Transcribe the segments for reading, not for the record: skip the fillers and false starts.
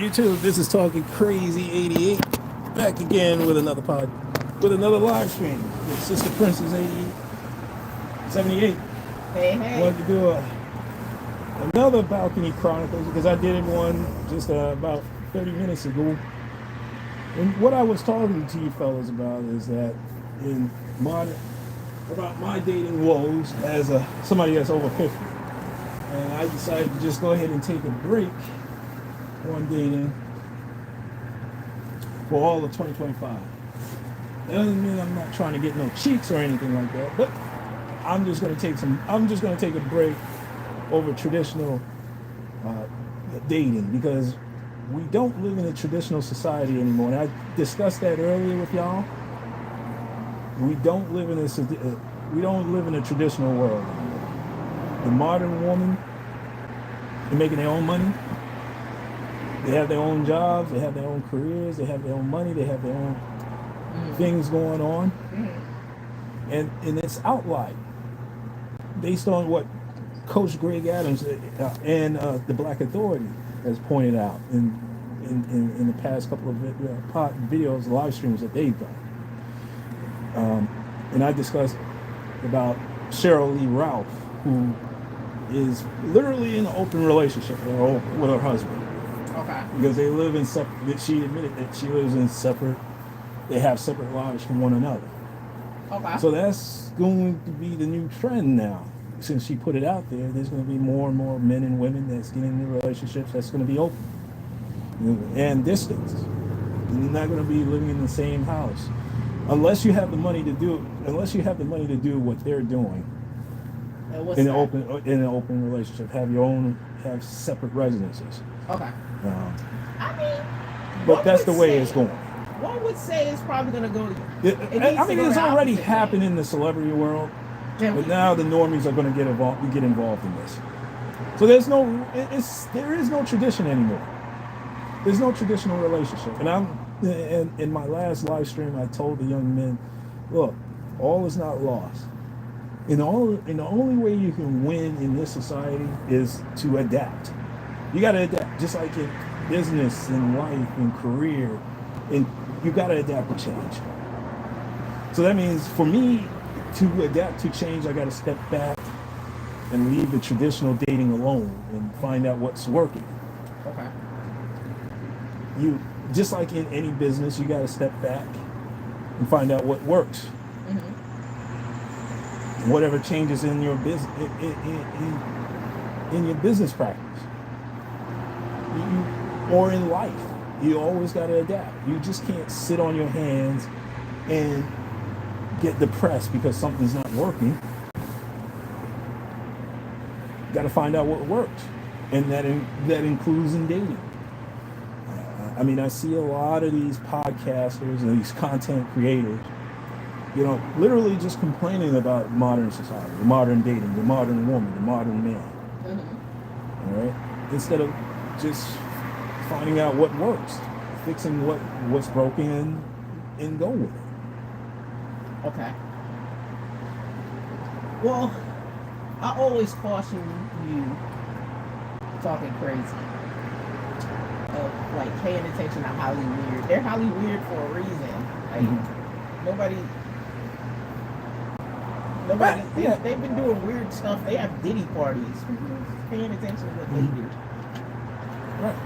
YouTube? This is Talking Crazy 88, back again with another live stream with Sistaprincess78. Hey. Wanted to do another balcony chronicles because I did one just about 30 minutes ago. And what I was talking to you fellas about is that about my dating woes as somebody that's over 50. And I decided to just go ahead and take a break on dating for all of 2025. That doesn't mean I'm not trying to get no cheeks or anything like that, but I'm just going to take a break over traditional dating because we don't live in a traditional society anymore. And I discussed that earlier with y'all. We don't live in a traditional world. The modern woman, they're making their own money. They have their own jobs. They have their own careers. They have their own money. They have their own things going on. And it's outlined based on what Coach Greg Adams and the Black Authority has pointed out in the past couple of videos, live streams that they've done. And I discussed about Cheryl Lee Ralph, who is literally in an open relationship with her husband. Okay. Because they live in separate. She admitted that she lives in separate. They have separate lives from one another. Okay. So that's going to be the new trend now. Since she put it out there, there's going to be more and more men and women that's getting into relationships that's going to be open and distance. And you're not going to be living in the same house unless you have the money to do. Unless you have the money to do what they're doing in an open relationship, have separate residences. Okay. But that's the way it's going. One would say it's probably going to go. It's already happened in the celebrity world. But now the normies are going to get involved in this. So there is no tradition anymore. There's no traditional relationship. And in my last live stream, I told the young men, look, all is not lost. And the only way you can win in this society is to adapt. You got to adapt, just like in business and life and career. And you got to adapt to change. So that means for me, to adapt to change, I got to step back and leave the traditional dating alone and find out what's working. Okay. You just like in any business, you got to step back and find out what works. Mm-hmm. Whatever changes in your business, in your business practice, or in life, you always got to adapt. You just can't sit on your hands and get depressed because something's not working. You got to find out what works, and that includes in dating. I see a lot of these podcasters and these content creators, literally just complaining about modern society, the modern dating, the modern woman, the modern man. Mm-hmm. All right, instead of just finding out what works, fixing what's broken, and go with it. Okay. Well, I always caution you talking crazy of paying attention to highly weird. They're highly weird for a reason. Nobody. They've been doing weird stuff. They have Diddy parties. Paying attention to what they do. Right.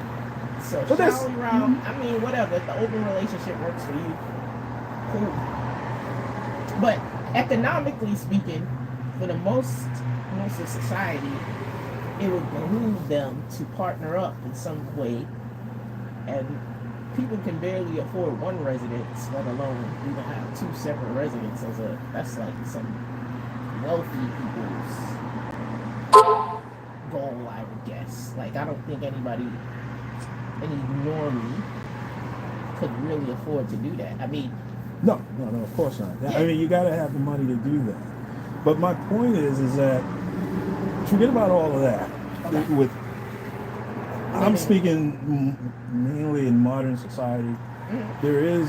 So Charlie Brown. Whatever. If the open relationship works for you, cool. But economically speaking, for the most of society, it would behoove them to partner up in some way. And people can barely afford one residence, let alone even have two separate residences. That's like some wealthy people's goal, I would guess. I don't think any normie could really afford to do that. No, of course not. Yeah. You got to have the money to do that. But my point is that forget about all of that. Okay. I'm speaking mainly in modern society. Mm-hmm. There is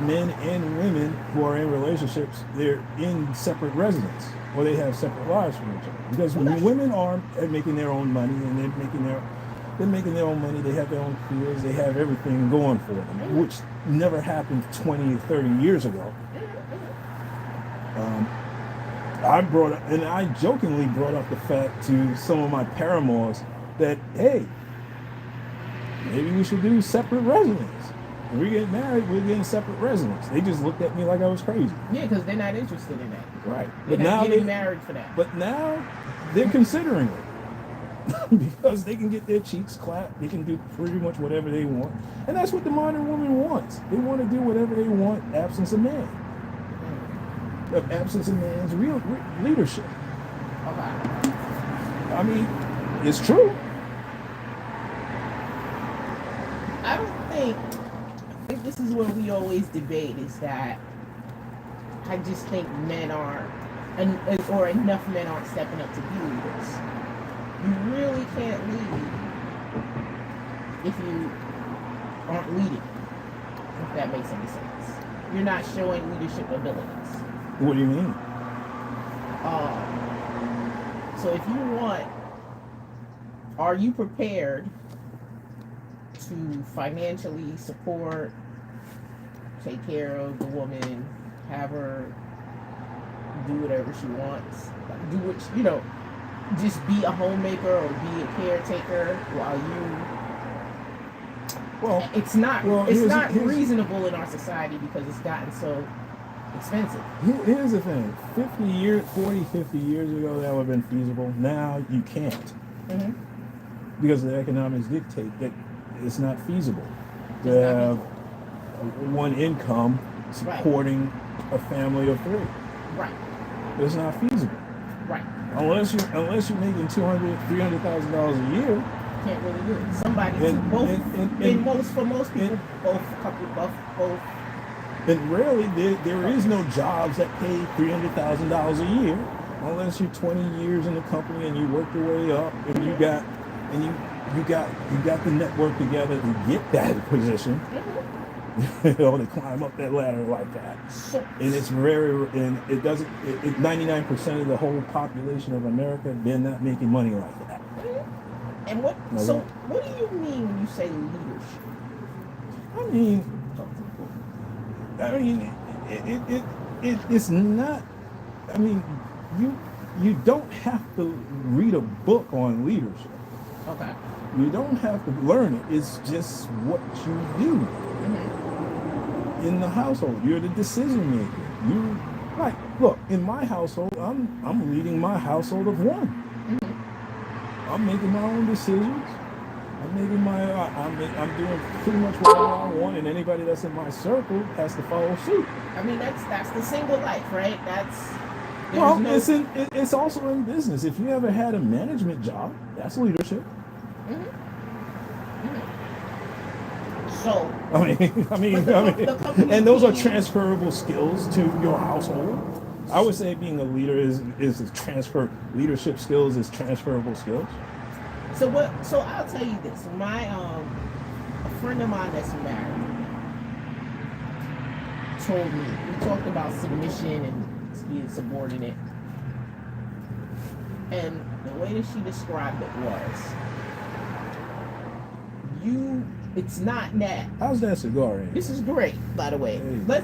men and women who are in relationships. They're in separate residences, or they have separate lives from each other. Because women are making their own money and they're making They're making their own money. They have their own careers. They have everything going for them, which never happened 20 or 30 years ago. I jokingly brought up the fact to some of my paramours that, hey, maybe we should do separate residence. When we get married, we're getting separate residence. They just looked at me like I was crazy. Yeah, because they're not interested in that. Right. They're not getting married for that. But now they're considering it. Because they can get their cheeks clapped. They can do pretty much whatever they want. And that's what the modern woman wants. They want to do whatever they want, absence of man. Absence of man's real leadership. Okay. I mean, it's true. I think this is what we always debate, is that I just think men aren't, or enough men aren't stepping up to be leaders. You really can't lead if you aren't leading, if that makes any sense. You're not showing leadership abilities. What do you mean? So if you want, are you prepared to financially support, take care of the woman, have her do whatever she wants, do what, just be a homemaker or be a caretaker while you... Well, it's not reasonable in our society because it's gotten so expensive. Here's the thing. 40, 50 years ago, that would have been feasible. Now, you can't. Mm-hmm. Because the economics dictate that it's not feasible to have one income supporting a family of three. Right. It's not feasible. Right. Unless you're making $200,000, $300,000 a year. Can't really do it. Somebody for most people, both. And rarely there is no jobs that pay $300,000 a year, unless you're 20 years in the company and you work your way up and you got the network together to get that position. To climb up that ladder like that. And it's and it doesn't. 99% of the whole population of America, they're not making money like that. And what? No, so what do you mean when you say leadership? It's not. I mean, you don't have to read a book on leadership. Okay. You don't have to learn it. It's just what you do. Mm-hmm. In the household, you're the decision maker. Look, in my household, I'm leading my household of one. Mm-hmm. I'm making my own decisions. I'm doing pretty much what I want, and anybody that's in my circle has to follow suit. I mean, that's the single life, right? It's also in business. If you ever had a management job, that's leadership. Mm-hmm. Mm-hmm. So I mean, and those are transferable skills to your household. I would say being a leader is leadership skills is transferable skills. So I'll tell you this. My a friend of mine that's married told me, we talked about submission and being subordinate. And the way that she described it was, it's not that. How's that cigar? This is great, by the way. Hey.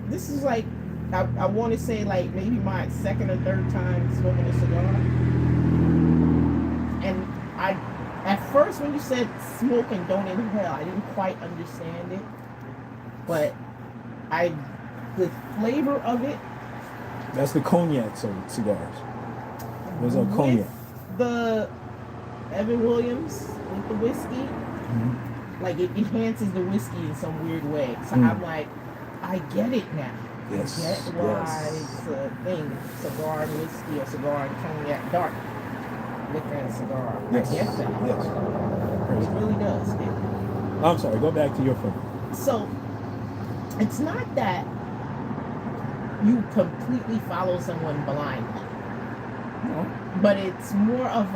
This is like, I want to say like maybe my second or third time smoking a cigar. And at first when you said smoke and don't inhale, I didn't quite understand it. But the flavor of it. That's the cognac cigars. Those are cognac. The Evan Williams with the whiskey, like it enhances the whiskey in some weird way. So I'm like, I get it now. Yes. I get why it's a thing. Cigar and whiskey or cigar and cognac, dark liquor and cigar. Yes. I get that. Yes. It really does. I'm sorry, go back to your friend. So it's not that you completely follow someone blindly. No. But it's more of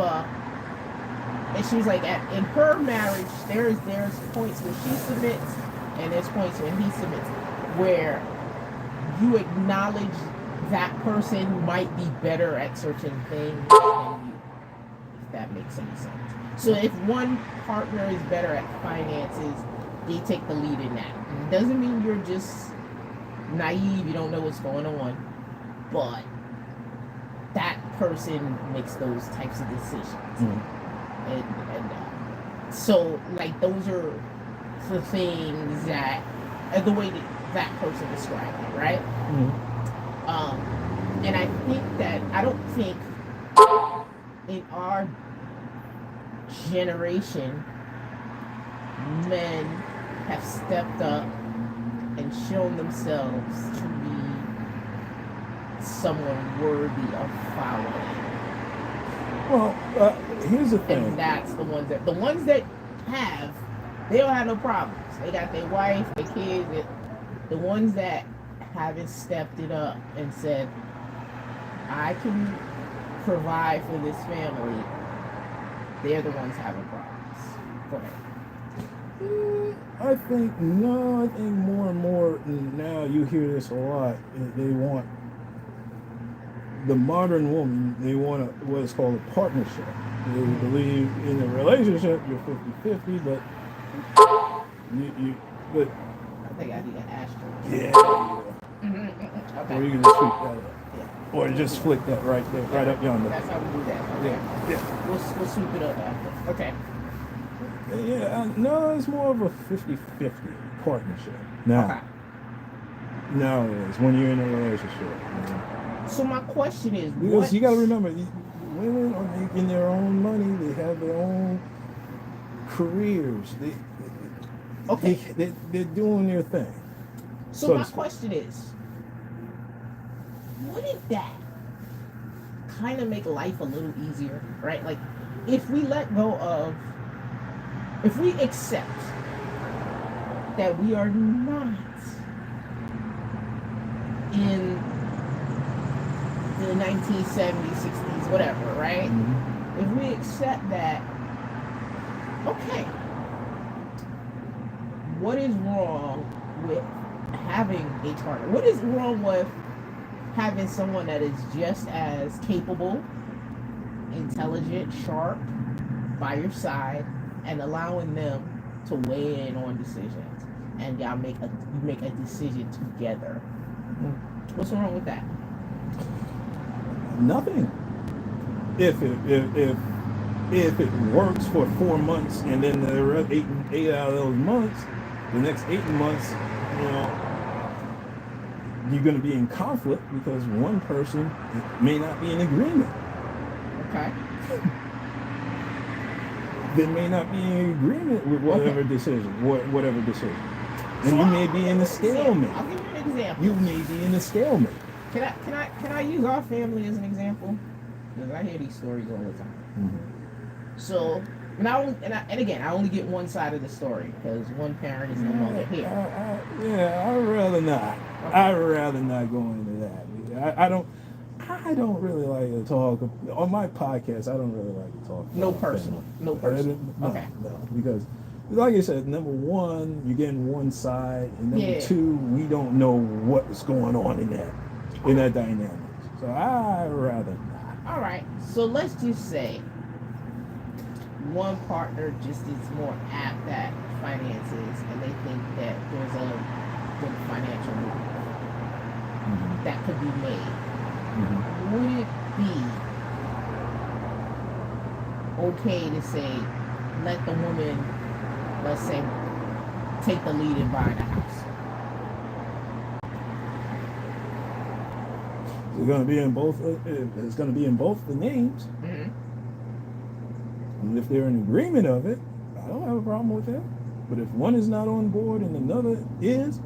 and she's like, in her marriage, there's points where she submits, and there's points when he submits, where you acknowledge that person might be better at certain things than you, if that makes any sense. So if one partner is better at finances, they take the lead in that. It doesn't mean you're just naive, you don't know what's going on, but that person makes those types of decisions. And so, like, those are the things that, the way that person described it, right? And I think that, I don't think in our generation, men have stepped up and shown themselves to be someone worthy of following. Well, here's the thing. And that's the ones that have, they don't have no problems. They got their wife, their kids. The ones that haven't stepped it up and said, I can provide for this family, they're the ones having problems. Go ahead. I think more and more now you hear this a lot. They want the modern woman, they want what's called a partnership. They believe in a relationship, you're 50-50, but but I think I need an asterisk. Yeah. Okay. Or you can just flick that up. Yeah. Or just flick that right there, right up yonder. That's how we do that. Okay. Yeah. We'll sweep it up after. Okay. Yeah, no, it's more of a 50-50 partnership. Now it is when you're in a relationship. So my question is, because you got to remember, women are making their own money. They have their own careers. They're doing their thing. So my question is, wouldn't that kind of make life a little easier, right? Like, if we accept that we are not in the 1970s, 60s, whatever, right? If we accept that, okay, what is wrong with having a partner? What is wrong with having someone that is just as capable, intelligent, sharp by your side, and allowing them to weigh in on decisions, and y'all make a decision together? What's wrong with that? Nothing. If it works for 4 months, and then the eight out of those months, the next 8 months, you're going to be in conflict because one person may not be in agreement. Okay. They may not be in agreement with whatever decision. And so you may be in a stalemate. I'll give you an example. You may be in a stalemate. Can I use our family as an example? Because I hear these stories all the time. So, and again, I only get one side of the story because one parent is no longer here. I'd rather not. Okay. I'd rather not go into that. I don't really like to talk on my podcast. I don't really like to talk. No personal. Okay. No, because, like I said, number one, you're getting one side, and number two, we don't know what's going on in that dynamic. So I'd rather not. All right. So let's just say one partner just is more apt at finances, and they think that there's a good financial move that could be made. Would it be okay to say, let the woman, let's say, take the lead in buying a house? It's going to be in both. It's going to be in both the names. And if they're in agreement of it, I don't have a problem with that. But if one is not on board and another is,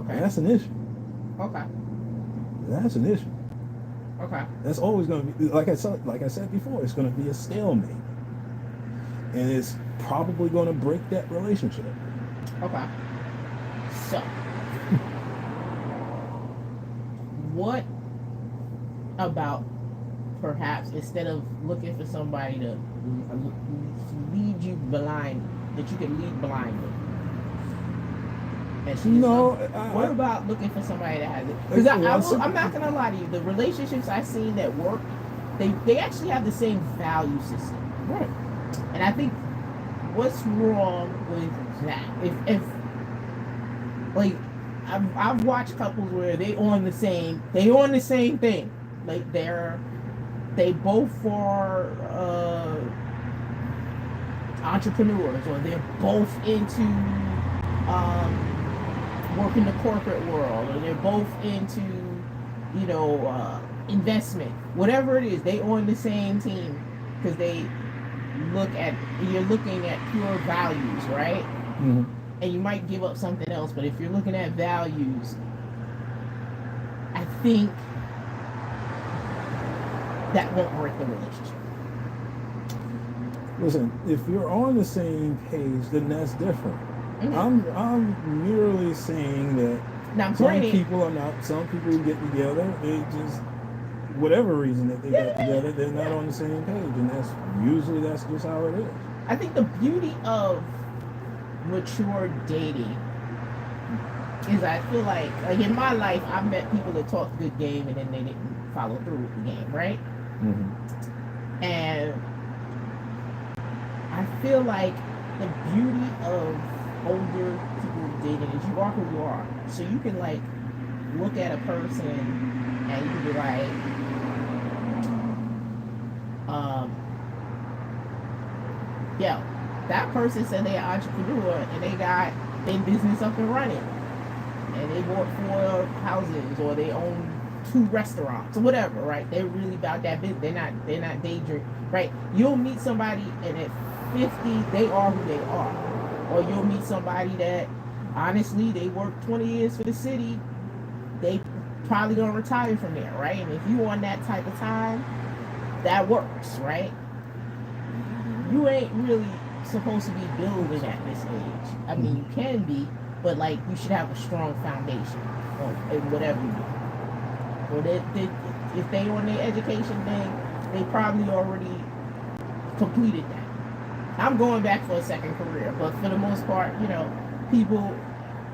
that's an issue. Okay. That's an issue. Okay. That's always going to be, like I said before, it's going to be a stalemate, and it's probably going to break that relationship. Okay. So, what about perhaps instead of looking for somebody to lead you blind, that you can lead blindly? What about looking for somebody that has it? Because I'm not gonna lie to you, the relationships I've seen that work, they actually have the same value system. Right. And I think what's wrong with that? If like I've watched couples where they on the same thing. Like they both are entrepreneurs, or they're both into working the corporate world, or they're both into investment, whatever it is. They on the same team because you're looking at pure values, right? Mm-hmm. And you might give up something else, but if you're looking at values, I think that won't break the relationship. Listen, if you're on the same page, then that's different. Mm-hmm. I'm merely saying that now, some people are not. Some people get together, they just, whatever reason that they get together, they're not on the same page, and that's just how it is. I think the beauty of mature dating is, I feel like in my life, I've met people that talked good game and then they didn't follow through with the game, right? Mm-hmm. And I feel like the beauty of older people dating is you are who you are. So you can look at a person and you can be like, yo, that person said they're an entrepreneur and they got their business up and running. And they bought 4 houses, or they own 2 restaurants, or whatever, right? They're really about that business. They're not daydreaming, right? You'll meet somebody and at 50, they are who they are. Or you'll meet somebody that, honestly, they worked 20 years for the city. They probably gonna retire from there, right? And if you on that type of time, that works, right? You ain't really supposed to be building at this age. I mean, you can be, but you should have a strong foundation in whatever you do. Or if they on their education thing, they probably already completed that. I'm going back for a second career, but for the most part, people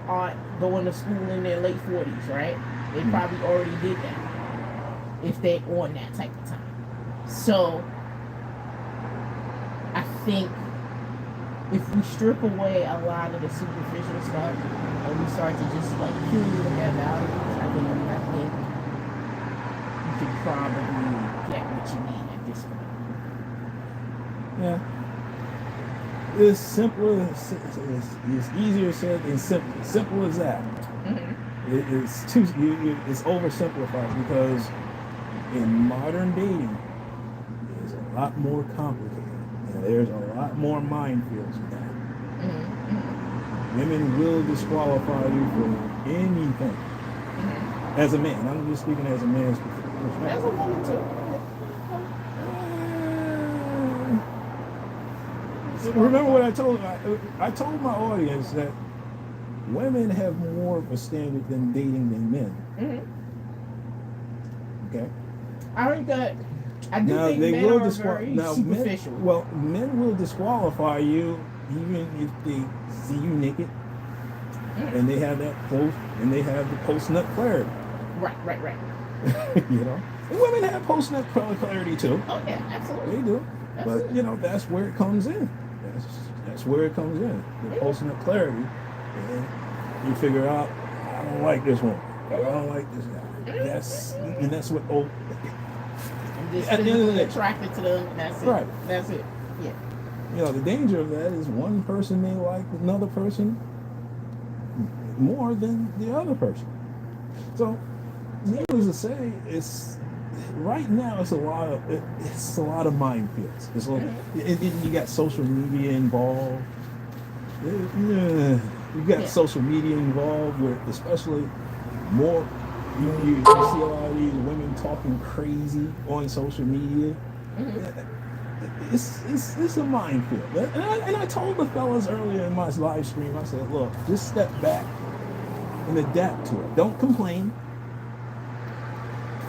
aren't going to school in their late 40s, right? They probably already did that if they're on that type of time. So I think if we strip away a lot of the superficial stuff and we start to just purely look at values, I think you can probably get what you need at this point. Yeah. It's simple. It's easier said than simple. Simple as that. Mm-hmm. It's oversimplified, because in modern dating, it's a lot more complicated. And there's a lot more minefields with that. Mm-hmm. Women will disqualify you for anything. Mm-hmm. As a man, I'm just speaking as a man's perspective. As a woman too. Remember what I told my audience, that women have more of a standard than dating than men. Mm-hmm. Okay. I think that I do think men are very superficial. Men will disqualify you even if they see you naked, and they have that the post-nut clarity. Right. And women have post-nut clarity too. Oh yeah, absolutely. They do. Absolutely. But that's where it comes in. That's where it comes in. The post-nut clarity, and you figure out, I don't like this one. I don't like this guy. That's what old. Just at the end of the day, attracted to them. That's it. Right. That's it. Yeah. The danger of that is one person may like another person more than the other person. So, needless to say, right now it's a lot of minefields. It's you got social media involved. You got social media involved, where especially more. You see a lot of these women talking crazy on social media. Mm-hmm. It's a minefield. And I told the fellas earlier in my live stream, I said, look, just step back and adapt to it. Don't complain.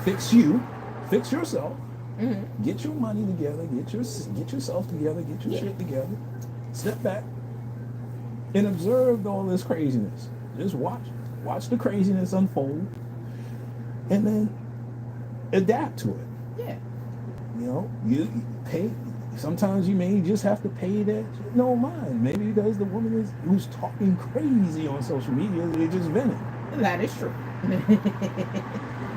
Fix yourself. Mm-hmm. Get your money together. Get yourself together. Get your shit together. Step back and observe all this craziness. Just watch the craziness unfold. And then adapt to it. Yeah. You sometimes you may just have to pay that no mind. Maybe because the woman who's talking crazy on social media, they're just venting. That is true. You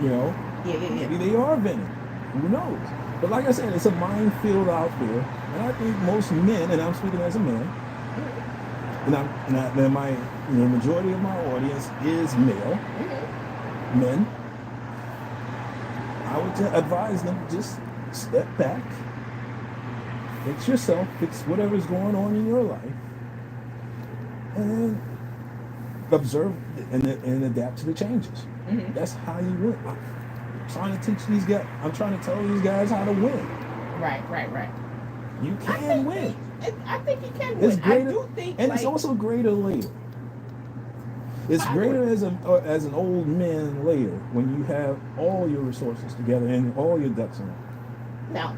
know? Yeah. Maybe they are venting. Who knows? But like I said, it's a minefield out there. And I think most men, and I'm speaking as a man, and my majority of my audience is male, men. I would advise them just step back, fix yourself, fix whatever's going on in your life, and observe and adapt to the changes. That's how you win. I'm trying to teach these guys. I'm trying to tell these guys how to win. Right. You can win. I think you can win. Greater, I do think, and it's also greater later. It's greater as an old man later when you have all your resources together and all your ducks in a row. Now,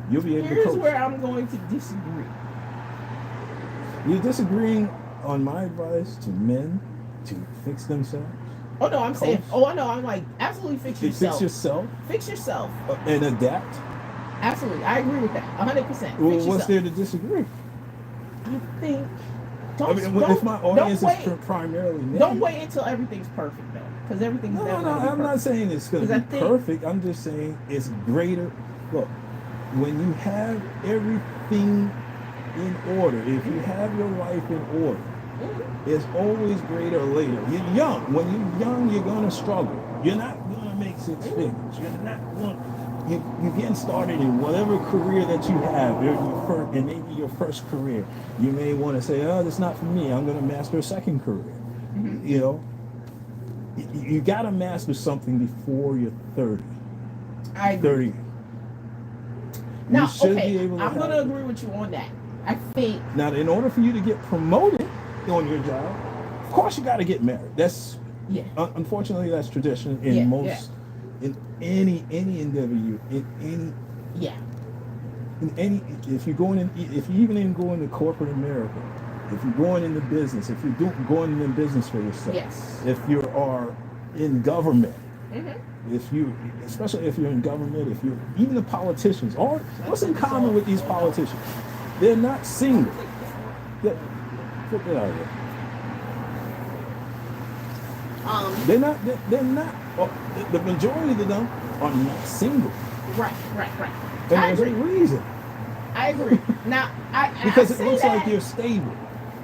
you'll be able to coach. Here's where I'm going to disagree. You're disagreeing on my advice to men to fix themselves? Oh no, I'm saying. Oh, I know. I'm like, absolutely fix yourself. Fix yourself. Fix yourself. And adapt. Absolutely, I agree with that. 100%. Well, what's there to disagree? I think. If my audience is primarily men. Don't wait until everything's perfect, though, because everything's never No. I'm not saying it's going to be perfect. I'm just saying it's greater. Look, when you have everything in order, if you have your life in order, it's always greater later. You're young. When you're young, you're going to struggle. You're not going to make six figures. You're not going. You're getting started in whatever career that you have, and maybe your first career. You may want to say, "Oh, that's not for me. I'm going to master a second career." You know, you got to master something before you're 30. I agree. 30. Now, okay, I'm going to agree with you on that. I think. Now, in order for you to get promoted on your job, of course you got to get married. That's unfortunately that's tradition in most in any endeavor if you're going in, if you even go into corporate America, if you're going into business, if you're going into business for yourself, if you are in government, especially if you're in government, if you're even the politicians, what's in common with these politicians? They're not single. Put that out there. They're not. The majority of them are not single. Right. And there's a reason. I agree. Now, because it looks like you're stable.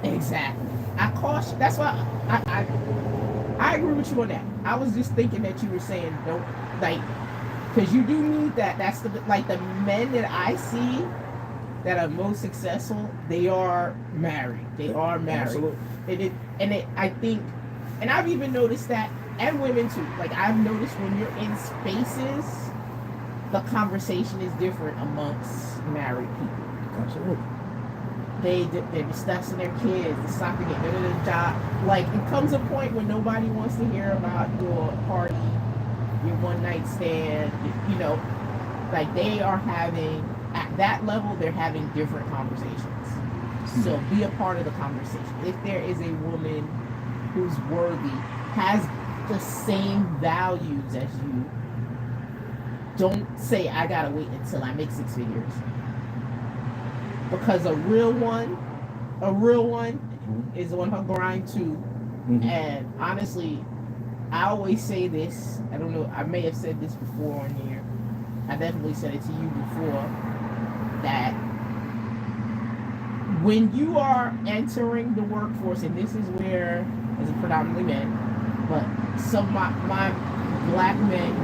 Exactly. I caution. That's why I agree with you on that. I was just thinking that you were saying don't because you do need that. That's the men that I see that are most successful. They are married. Absolutely. I think. And I've even noticed that, and women too. Like, I've noticed when you're in spaces, the conversation is different amongst married people. Absolutely. They're discussing their kids, the soccer game, their job. Like, it comes a point when nobody wants to hear about your party, your one night stand. Like they are having at that level, they're having different conversations. So be a part of the conversation. If there is a woman who's worthy, has the same values as you, don't say I gotta wait until I make six figures. Because a real one is on her grind too. And honestly, I always say this, I don't know, I may have said this before on here. I definitely said it to you before, that when you are entering the workforce, and this is where it's predominantly men, but some of my black men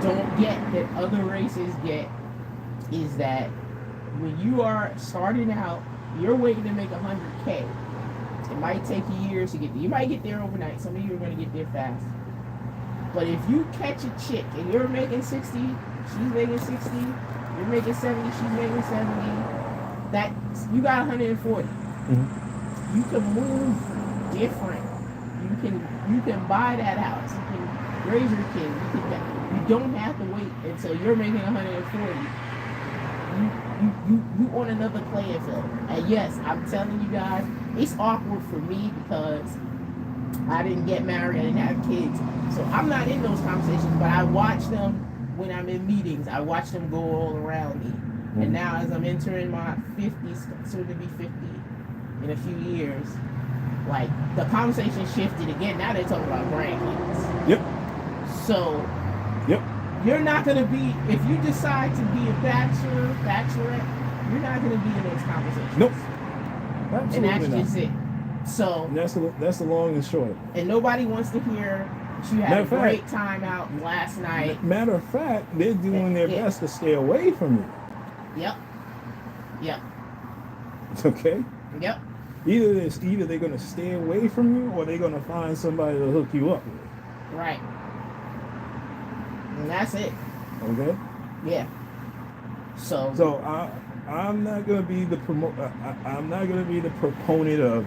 don't get that other races get, is that when you are starting out, you're waiting to make 100K. It might take you years to get there. You might get there overnight. Some of you are going to get there fast. But if you catch a chick and you're making 60, she's making 60, you're making 70, she's making 70, that you got 140. You can move different. You can buy that house. You can raise your kids. You don't have to wait until you're making 140. You on another playing field. And yes, I'm telling you guys, it's awkward for me because I didn't get married, I didn't have kids. So I'm not in those conversations, but I watch them when I'm in meetings. I watch them go all around me. And now as I'm entering my 50s, soon to be 50 in a few years, like the conversation shifted again. Now they're talking about grandkids. Yep. So you're not going to be, if you decide to be a bachelorette, you're not going to be in those conversations. Nope. Absolutely and that's not. just it. So and that's the long and short. And nobody wants to hear you had a great time out last night. Matter of fact, they're doing their best to stay away from you. Yep. Okay. Yep. Either they're gonna stay away from you, or they're gonna find somebody to hook you up with. Right. And that's it. Okay. Yeah. So I'm not gonna be the I'm not gonna be the proponent of.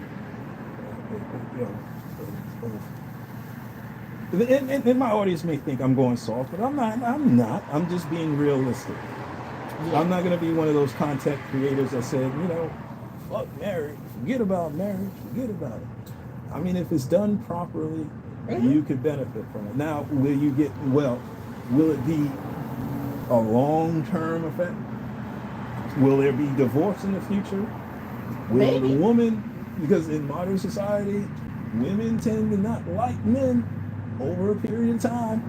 And my audience may think I'm going soft, but I'm not. I'm just being realistic. Yeah. I'm not going to be one of those content creators that said, fuck marriage, forget about marriage, forget about it. I mean, if it's done properly, you could benefit from it. Now, will it be a long-term effect? Will there be divorce in the future? Will the woman, because in modern society, women tend to not like men over a period of time,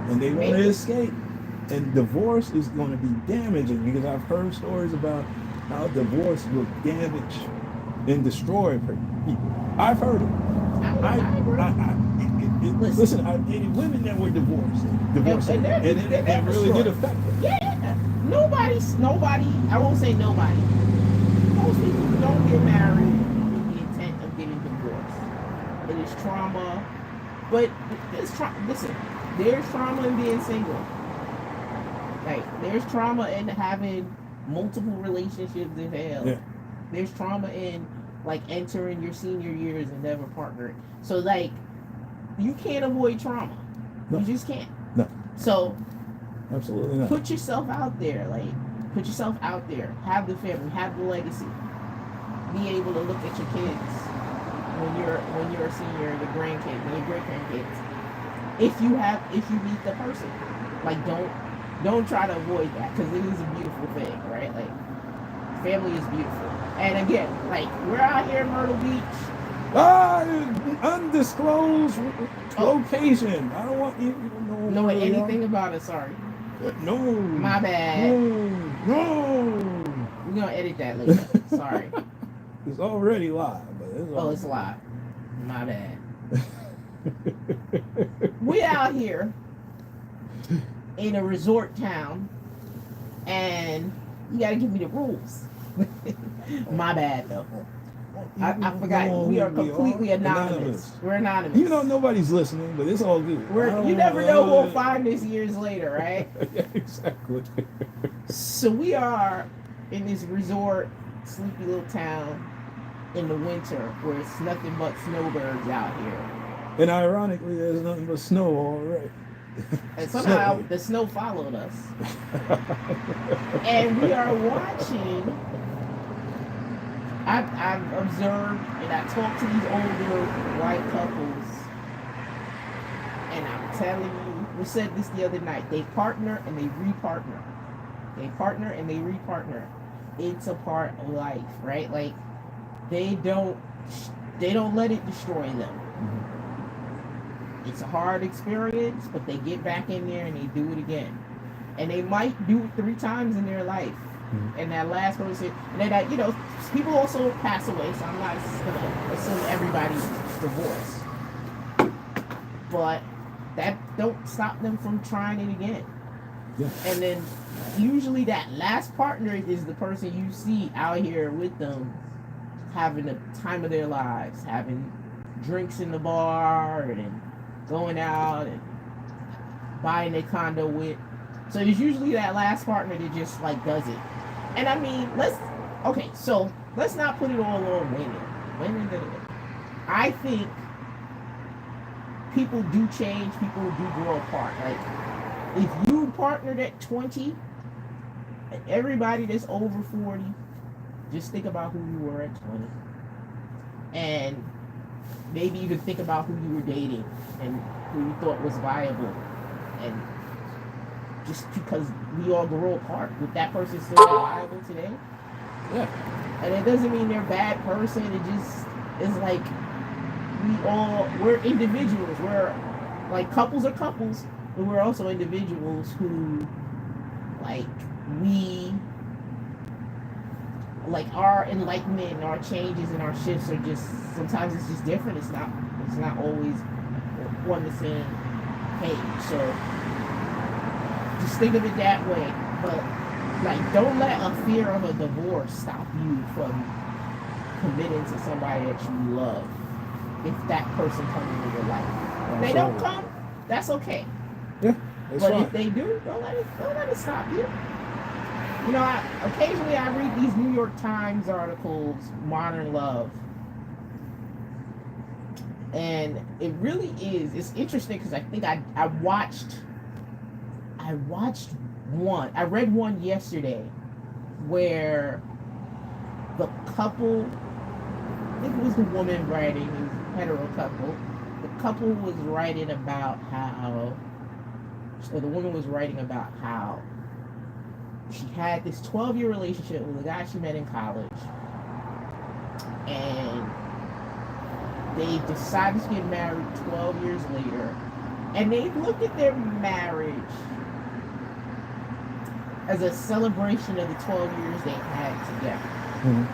and they want to escape. And divorce is going to be damaging, because I've heard stories about how divorce will damage and destroy people. I've heard it. Listen, I've dated women that were divorced, and it really did affect them. Yeah, nobody. I won't say nobody. Most people don't get married with the intent of getting divorced. It is trauma. But listen, there's trauma in being single. Like, there's trauma in having multiple relationships in hell. Yeah. There's trauma in, like, entering your senior years and never partnering. So, like, you can't avoid trauma. No. You just can't. No. So, absolutely not. Put yourself out there. Put yourself out there. Have the family. Have the legacy. Be able to look at your kids. When you're a senior, the grandkids, and your great grandkids, if you meet the person, like don't try to avoid that, because it is a beautiful thing, right? Like, family is beautiful. And again, like, we're out here in Myrtle Beach. Undisclosed location. I don't want you to know anything about it. Sorry. No. My bad. No. We're gonna edit that later. Sorry. It's already live. It's live. My bad. We out here in a resort town, and you gotta give me the rules. My bad, though. I forgot. We are completely anonymous. We're anonymous. Even though nobody's listening, but it's all good. You never know who will find this years later, right? Yeah, exactly. So we are in this resort, sleepy little town, in the winter, where it's nothing but snowbirds out here. And ironically, there's nothing but snow already. And somehow the snow followed us. And we are watching. I've observed, and I talked to these older white couples, and I'm telling you, we said this the other night, they partner and they repartner. They partner and they repartner. It's a part of life, right? Like, they don't let it destroy them. Mm-hmm. It's a hard experience, but they get back in there and they do it again. And they might do it 3 times in their life. Mm-hmm. And that last person, and then people also pass away, so I'm not gonna assume everybody's divorced. But that don't stop them from trying it again. Yeah. And then usually that last partner is the person you see out here with them, having the time of their lives, having drinks in the bar and going out and buying a condo with. So it's usually that last partner that just like does it. And I mean, let's not put it all on women. I think people do change, people do grow apart. Like, if you partnered at 20, everybody that's over 40, just think about who you were at 20. And maybe even think about who you were dating and who you thought was viable. And just because we all grow apart. Would that person still be viable today? Yeah. And it doesn't mean they're a bad person. It just is like we're individuals. We're like couples are couples, but we're also individuals who like we like our enlightenment and our changes and our shifts are just sometimes it's just different. It's not always on the same page. So just think of it that way. But like don't let a fear of a divorce stop you from committing to somebody that you love. If that person comes into your life. If they don't come, that's okay. Yeah. But fine. If they do, don't let it stop you. You know, occasionally I read these New York Times articles, Modern Love. And it really is. It's interesting because I think I watched one. I read one yesterday where the couple, I think it was the woman writing, it was a hetero couple. The couple was writing about how, or the woman was writing about how she had this 12-year relationship with a guy she met in college. And they decided to get married 12 years later. And they looked at their marriage as a celebration of the 12 years they had together. Mm-hmm.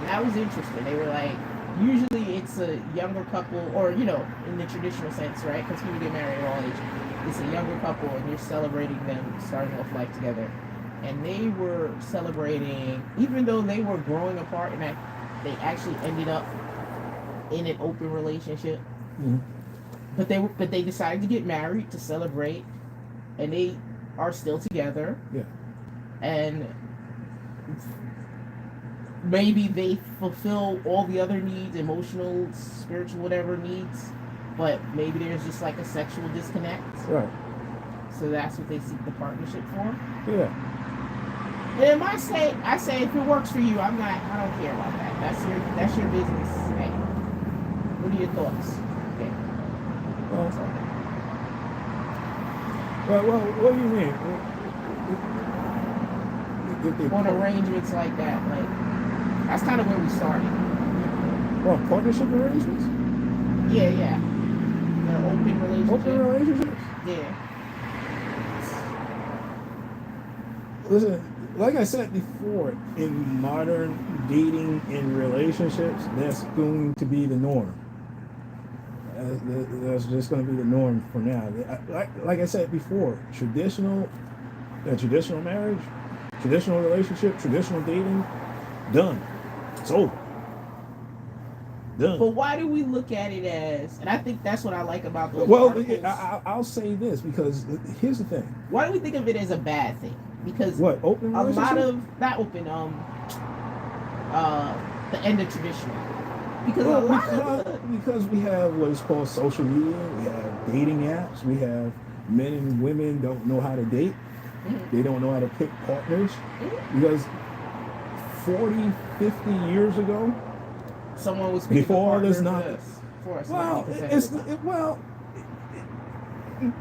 And that was interesting. They were like, usually it's a younger couple, or, you know, in the traditional sense, right? Because people get married at all ages. It's a younger couple and you're celebrating them starting off life together. And they were celebrating, even though they were growing apart, and they actually ended up in an open relationship. Mm-hmm. But they decided to get married to celebrate, and they are still together. Yeah. And maybe they fulfill all the other needs, emotional, spiritual, whatever needs, but maybe there's just like a sexual disconnect. Right. So that's what they seek the partnership for. Yeah. And I say if it works for you, I don't care about that. That's your business. Hey, what are your thoughts? Okay. Well, what do you mean? On arrangements like that, like that's kind of where we started. Well, partnership arrangements? Yeah. The open relationship. Open relationships? Yeah. Listen, like I said before, in modern dating and relationships, that's going to be the norm. That's just going to be the norm for now. Like I said before, traditional marriage, traditional relationship, traditional dating, done. It's over. Done. But why do we look at it as, and I think that's what I like about those articles. I'll say this, because here's the thing. Why do we think of it as a bad thing? Because what, open a lot of, not open, the end of traditional. Because we have what is called social media, we have dating apps, we have men and women don't know how to date. Mm-hmm. They don't know how to pick partners. Mm-hmm. Because 40, 50 years ago, someone was picking before there's not for us. Well,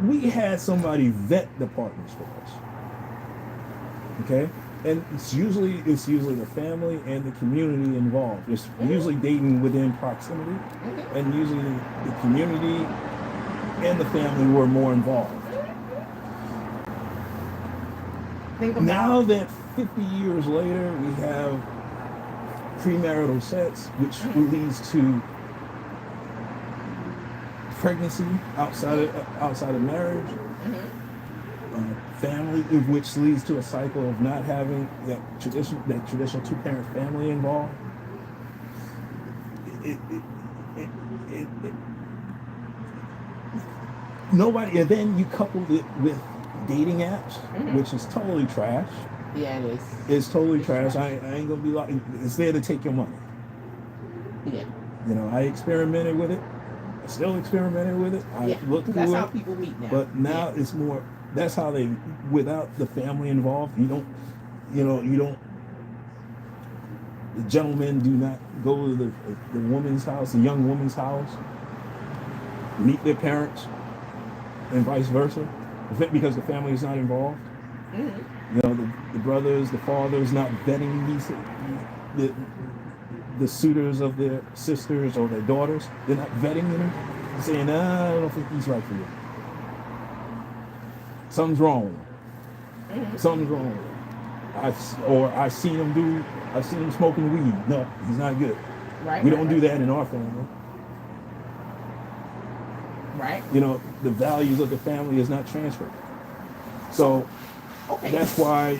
we had somebody vet the partners for us. Okay, and it's usually the family and the community involved. It's usually dating within proximity, and usually the community and the family were more involved. Now that 50 years later, we have premarital sex, which leads to pregnancy outside of marriage. Family, which leads to a cycle of not having that traditional two-parent family involved. Nobody, and then you couple it with dating apps, which is totally trash. Yeah, it is. It's totally trash. I ain't gonna be like, it's there to take your money. Yeah. You know, I experimented with it. I still experimented with it. I looked through it. That's how people meet now. But now it's more. That's how they, without the family involved, the gentlemen do not go to the woman's house, the young woman's house, meet their parents, and vice versa. because the family is not involved. Mm-hmm. You know, the brothers, the fathers not vetting the suitors of their sisters or their daughters. They're not vetting them, saying, "Nah, I don't think he's right for you. Something's wrong with him. Mm-hmm. Something's wrong with him. I've seen him smoking weed. No, he's not good." Right. We don't do that in our family. Right. You know, the values of the family is not transferred. So that's why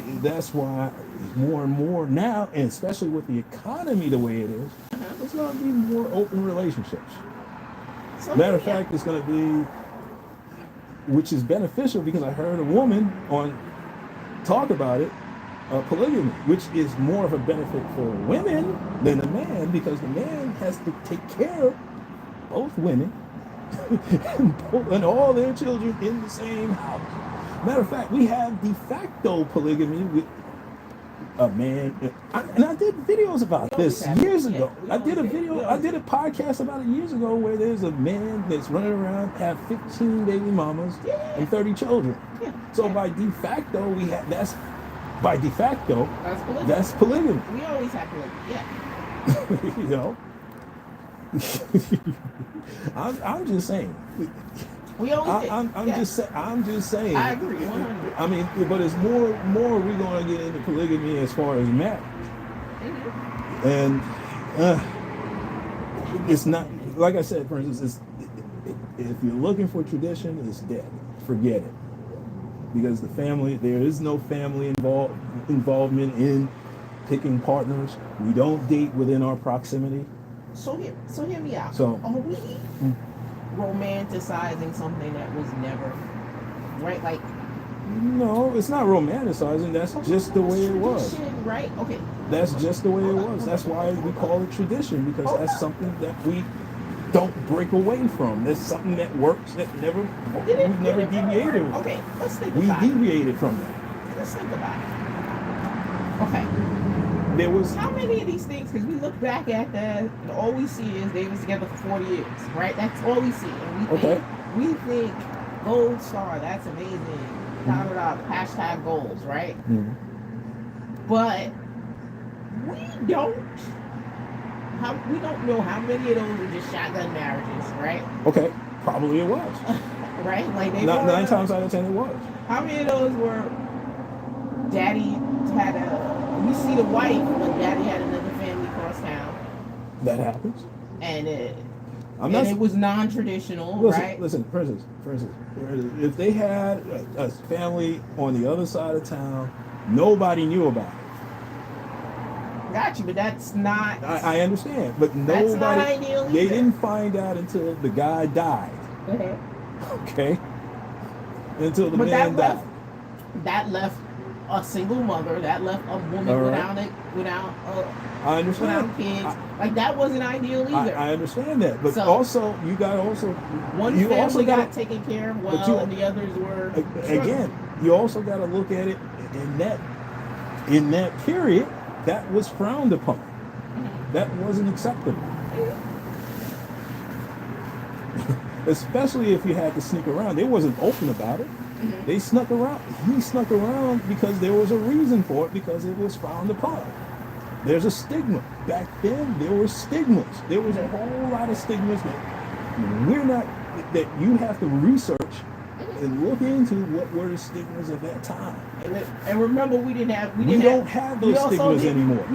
more and more now, and especially with the economy the way it is, it's going to be more open relationships. Matter of fact, it's going to be, which is beneficial because I heard a woman talk about it, polygamy, which is more of a benefit for women than a man, because the man has to take care of both women and all their children in the same house. Matter of fact, we have de facto polygamy with a man, and I did videos about this years ago. I did a podcast about it years ago where there's a man that's running around, have 15 baby mamas and 30 children. So by de facto, that's polygamy. We always have polygamy, You know? I'm just saying. We always I'm just saying. I agree. 100. I mean, but it's more we're going to get into polygamy as far as marriage, and it's not, like I said, for instance, if you're looking for tradition, it's dead. Forget it, because there is no family involvement in picking partners. We don't date within our proximity. So hear me out. So are we romanticizing something that was never right? Like, no, it's not romanticizing. That's just the way it was. Right? Okay. That's just the way it was. That's why we call it tradition, because that's something that we don't break away from. That's something that works. That we've never deviated. Okay, let's think about it. We deviated from that. Let's think about it. Okay. There was how many of these things? Because we look back at that, and all we see is they was together for 40 years, right? That's all we see, and we think gold star, that's amazing. Hashtag goals, right? Mm-hmm. But we don't know how many of those are just shotgun marriages, right? Okay, probably it was. Right? Like they 9 times out of 10 it was. How many of those were daddy had we see the wife, but daddy had another family across town? That happens. And it was non-traditional, right? Listen, for instance, if they had a family on the other side of town, nobody knew about it. Got you, but that's not. I understand, but nobody. That's not ideal either. They didn't find out until the guy died. Okay. Until the man died. That left a single mother. That left a woman without I understand. Kids. Like that wasn't ideal either. I understand that, but also you got one family got taken care of well, and the others were again. You also got to look at it in that period. That was frowned upon. That wasn't acceptable. Especially if you had to sneak around. They wasn't open about it. Mm-hmm. They snuck around. He snuck around because there was a reason for it, because it was frowned upon. There's a stigma. Back then, there were stigmas. There was a whole lot of stigmas that you have to research and look into what were the stigmas of that time. And remember, we don't have those stigmas anymore.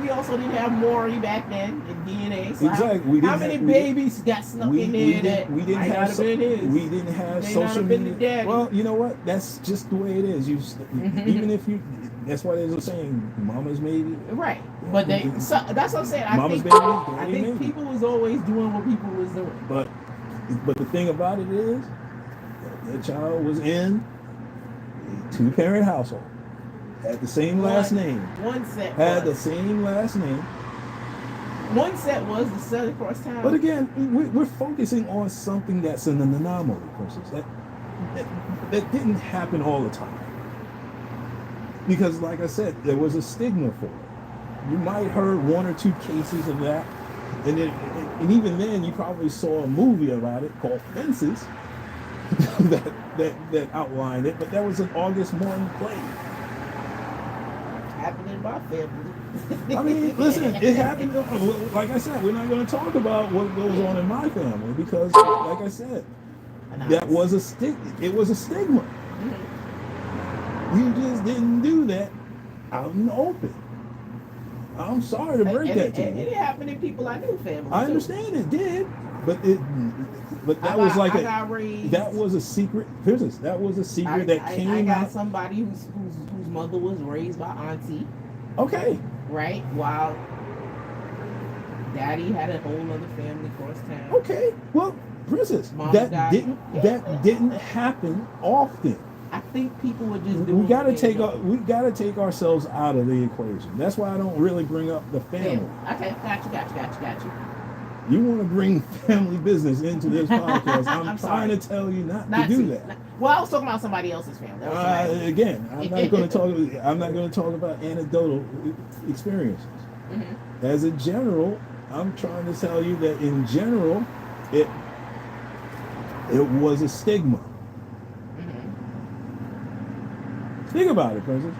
We also didn't have Maury back then in DNA. So exactly. How many babies got snuck in there we didn't have social media. Well, you know what? That's just the way it is. Even if you. That's why there's a saying, "Mama's maybe." Right, but that's what I'm saying. I think people was always doing what people was doing. But the thing about it is, that child was in a 2-parent household, had the same last name. One set was the son across town. But again, we're focusing on something that's an anomaly, versus that didn't happen all the time. Because, like I said, there was a stigma for it. You might heard 1 or 2 cases of that, and even then, you probably saw a movie about it called Fences. that outlined it, but that was an August morning play. Happened in my family. I mean, listen, it happened. Like I said, we're not going to talk about what goes on in my family because, like I said, that was a stigma. It was a stigma. You just didn't do that out in the open. I'm sorry to break that to you. It happened in people I knew family. I understand it did, but that was a secret. Here's this. That was a secret that came out. I got somebody whose mother was raised by auntie. Okay. Right? While daddy had a whole other family across town. Okay. Well, Princess, that didn't happen often. I think people would just do. We got to take ourselves out of the equation. That's why I don't really bring up the family. Okay, got you. You want to bring family business into this podcast? I'm trying to tell you not to do that. Well, I was talking about somebody else's family. Again, I'm not going to talk about anecdotal experiences. As a general, I'm trying to tell you that in general, it was a stigma. Think about it, Princess.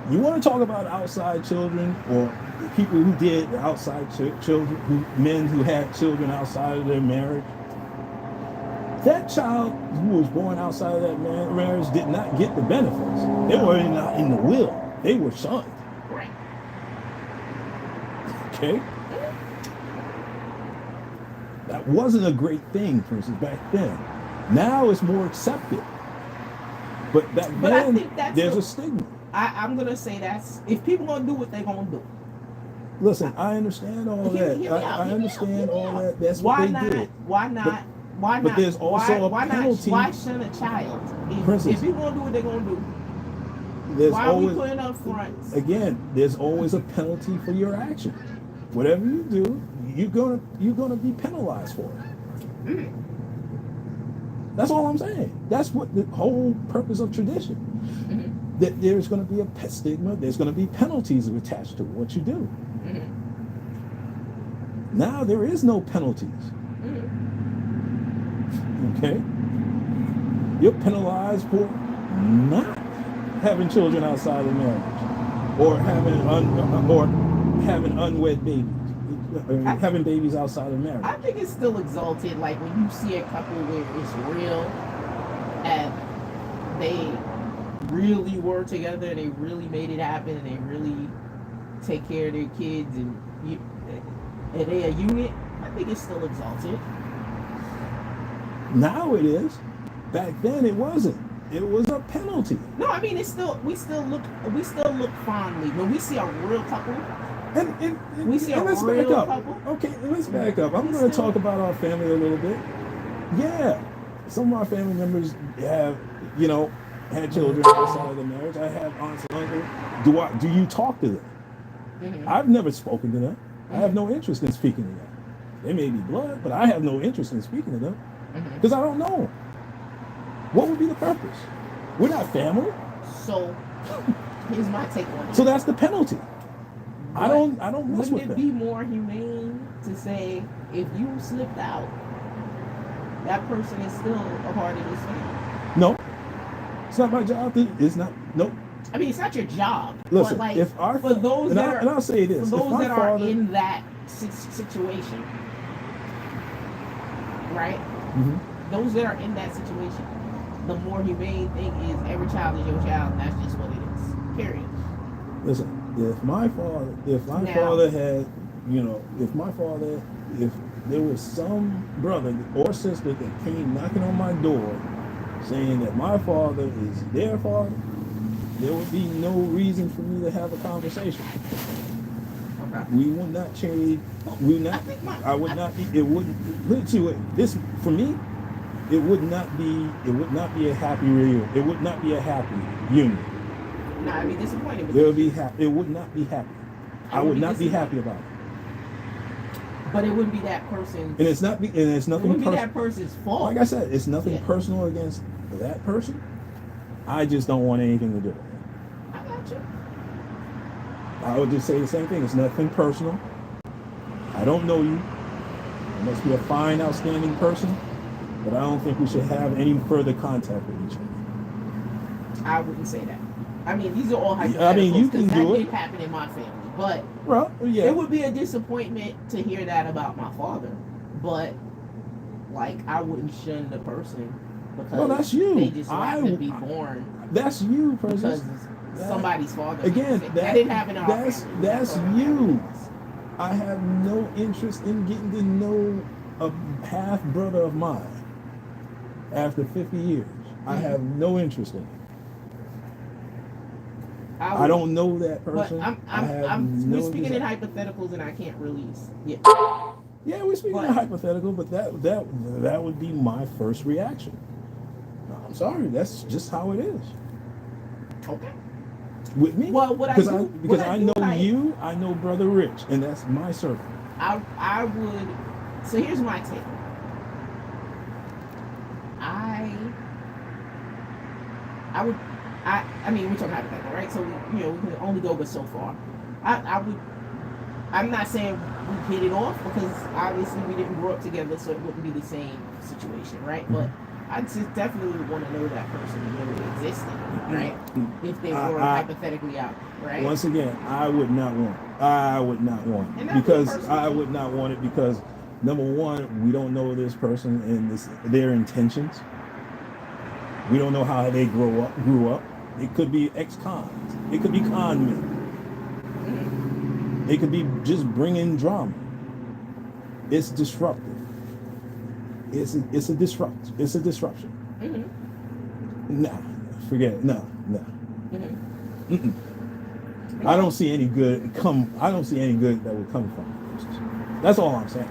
You want to talk about outside children or people who did outside children, men who had children outside of their marriage? That child who was born outside of that marriage did not get the benefits. They were not in the will. They were shunned. Right. Okay? That wasn't a great thing, for instance, back then. Now it's more accepted. But back then, there's a stigma. I'm going to say that's, if people going to do what they're going to do. Listen, I understand all that. I understand all that. That's what they did. Why not? But there's also a penalty. Why shun a child? If people going to do what they're going to do, why are we putting up fronts? Again, there's always a penalty for your action. Whatever you do, you're gonna be penalized for it. That's all I'm saying. That's what the whole purpose of tradition. That there's going to be a stigma. There's going to be penalties attached to what you do. Now there is no penalties. Okay, you're penalized for not having children outside of marriage, or having unwed babies, having babies outside of marriage. I think it's still exalted. Like when you see a couple where it's real, and they really were together, and they really made it happen, and they really take care of their kids, and they're a unit. I think it's still exalted. Now it is. Back then it wasn't. It was a penalty. No, I mean we still look fondly when we see a real couple. And let's back up. Okay, let's back up. I'm going to talk about our family a little bit. Yeah, some of our family members have, had children outside of the marriage. I have aunts and uncles. Do you talk to them? I've never spoken to them. I have no interest in speaking to them. They may be blood, but I have no interest in speaking to them because I don't know. What would be the purpose? We're not family. So here's my take on it. So that's the penalty. I don't mess with them. Wouldn't it be more humane to say if you slipped out, that person is still a part of this family? No, it's not my job. It's not. Nope. I mean, it's not your job. Listen, but like, if our for those and that are, I'll say this, for those that are in that situation, right? Those that are in that situation, the more humane thing is every child is your child, and that's just what it is. Period. Listen, if my father had, if there was some brother or sister that came knocking on my door saying that my father is their father, there would be no reason for me to have a conversation. Okay. We would not change. I would not be. It wouldn't. Look to it. This for me. It would not be. It would not be a happy reunion. It would not be a happy union. No, I'd be disappointed. There would be. It would not be happy. I would not be happy about it. But it wouldn't be that person's. And it's not. And it's nothing. It wouldn't be that person's fault. Like I said, it's nothing personal against that person. I just don't want anything to do with it. I got you. I would just say the same thing. It's nothing personal. I don't know you. You must be a fine, outstanding person. but I don't think we should have any further contact with each other. I wouldn't say that. I mean, these are all hypotheticals. I mean, you can do that it. did happen in my family, but well, yeah, it would be a disappointment to hear that about my father. But like, I wouldn't shun the person because that's you. they just happen to be born. That's you, Princess. Because somebody's father. Again, that didn't happen in our family. That's you. I have no interest in getting to know a half brother of mine after 50 years. I have no interest in it. I don't know that person. But we're speaking in hypotheticals, and I can't release. Yeah. Yeah, we're speaking in hypothetical, but that would be my first reaction. No, I'm sorry, that's just how it is. Okay. With me, well, because I know you, I know Brother Rich, and that's my circle. I would. So here's my take. I mean, we're talking hypothetical, right? So we can only go but so far. I'm not saying we hit it off because obviously we didn't grow up together, so it wouldn't be the same situation, right? Mm-hmm. But I just definitely want to know that person really existed, right? If they were hypothetically out, right? Once again, I would not want it because I would not want it because number one, we don't know this person and their intentions. We don't know how they grew up. It could be ex-cons. It could be con men. They could be just bringing drama. It's disruptive. It's a disruption. Mm-hmm. No, forget it. No. Mm-hmm. I don't see any good that would come from it. That's all I'm saying.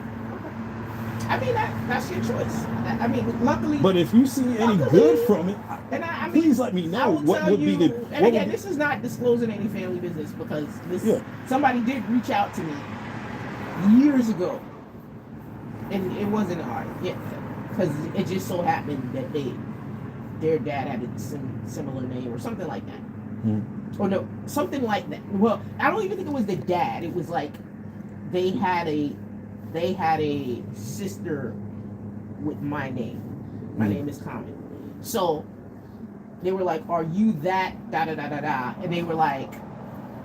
I mean, that's your choice. I mean, luckily. But if you see any good from it, I mean, please let me know. What would be the? And again, this is not disclosing any family business because somebody did reach out to me years ago, and it wasn't hard. Yeah, because it just so happened that their dad had a similar name or something like that. Or no, something like that. Well, I don't even think it was the dad. It was like they had a sister with my name. My name is common. So they were like, "Are you that da da da da da?" And they were like,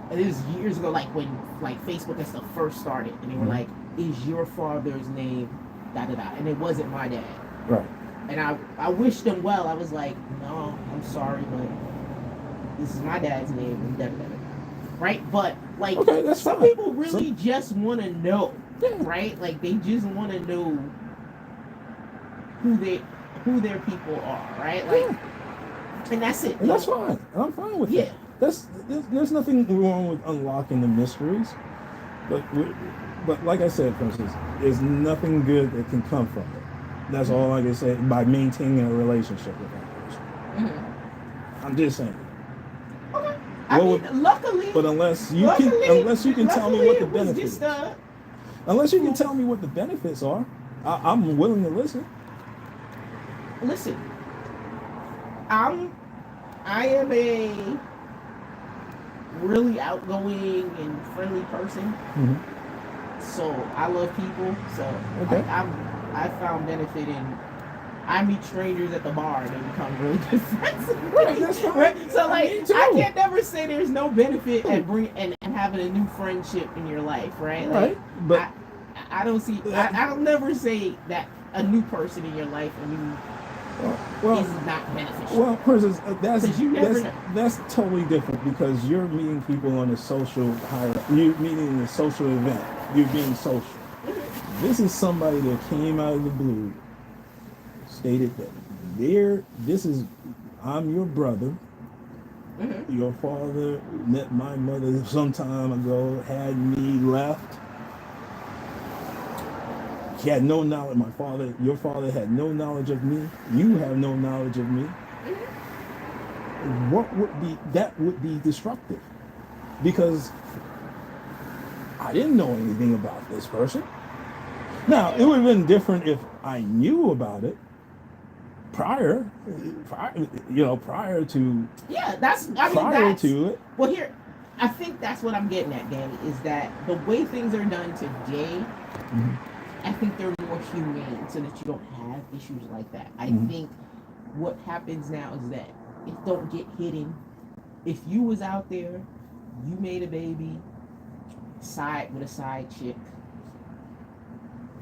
and it was years ago, like when like Facebook and stuff first started, and they were like, "Is your father's name da da da?" And it wasn't my dad. Right. And I wished them well. I was like, "No, I'm sorry, but this is my dad's name." And da da da da. Right. But like, some people really just want to know. Right? Like they just want to know who their people are, right? Like, and that's it. And that's fine. I'm fine with that. There's nothing wrong with unlocking the mysteries, but like I said, for instance, there's nothing good that can come from it. That's all I can say by maintaining a relationship with that person. Mm-hmm. I'm just saying. Okay. I mean, luckily. But unless you can tell me what the benefits. Unless you can tell me what the benefits are, I'm willing to listen. Listen, I am a really outgoing and friendly person. Mm-hmm. So I love people. So I found benefit in. I meet strangers at the bar and they become really good friends. Right, that's fine. Right? So like, I can't never say there's no benefit at having a new friendship in your life, right? Like, right, but I don't see. I'll never say that a new person in your life is not beneficial. Well, Princess, that's totally different because you're meeting people on a social hierarchy. You're meeting in a social event. You're being social. Mm-hmm. This is somebody that came out of the blue. Stated that I'm your brother. Mm-hmm. Your father met my mother some time ago, had me left. He had no knowledge. Your father had no knowledge of me. You have no knowledge of me. Mm-hmm. That would be disruptive because I didn't know anything about this person. Now, it would have been different if I knew about it. Prior to it. Well, here, I think that's what I'm getting at, Danny, is that the way things are done today, mm-hmm. I think they're more humane so that you don't have issues like that. I think what happens now is that it don't get hidden. If you was out there, you made a baby, with a side chick,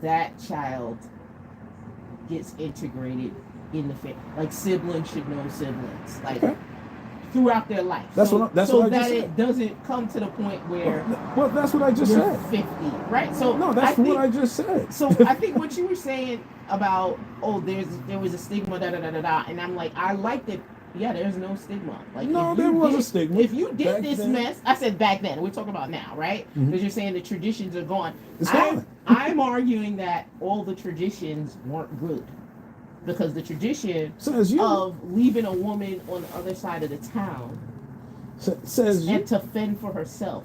that child gets integrated in the family. Like siblings should know siblings. Like throughout their life. That's so, what I just that said. it doesn't come to the point where well that's what I just you're said. 50, right? So no, that's what I just said. So I think what you were saying about there was a stigma, da da da da da, and I'm like, I liked it. Yeah, there's no stigma. Like no, there was a stigma. If you did back this then. mess, I said back then. We're talking about now, right? Because you're saying the traditions are gone. It's gone. I'm arguing that all the traditions weren't good. Because the tradition of leaving a woman on the other side of the town and to fend for herself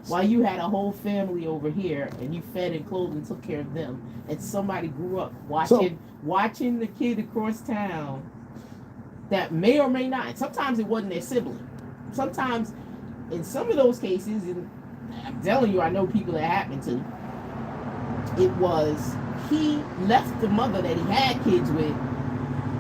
while you had a whole family over here and you fed and clothed and took care of them, and somebody grew up watching the kid across town that may or may not, sometimes it wasn't their sibling, sometimes in some of those cases, and I'm telling you, I know people that happened to, it was he left the mother that he had kids with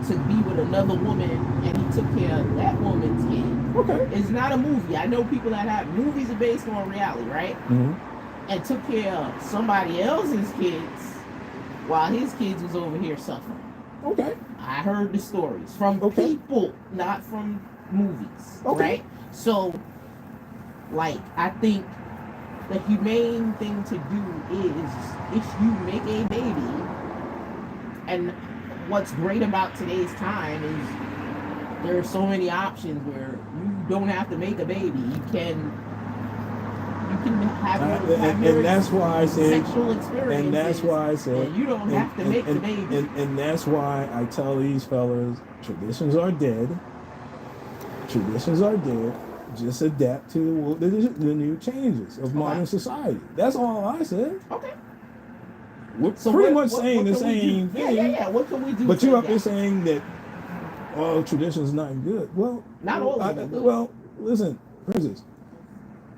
to be with another woman, and he took care of that woman's kid. Okay. It's not a movie. I know people that have movies are based on reality, right? And took care of somebody else's kids while his kids was over here suffering. Okay. I heard the stories from people, not from movies, right? So, like, I think the humane thing to do is if you make a baby, and what's great about today's time is there are so many options where you don't have to make a baby. You can have and that's why I said sexual experiences. And that's why I said and you don't have to make the baby. And that's why I tell these fellas, traditions are dead. Traditions are dead. Just adapt to the new changes of modern society. That's all I said. Okay. We're pretty much saying the same thing. Yeah. What can we do? But you up there saying that tradition's not good. Well, not all of them. Well, listen, Princess.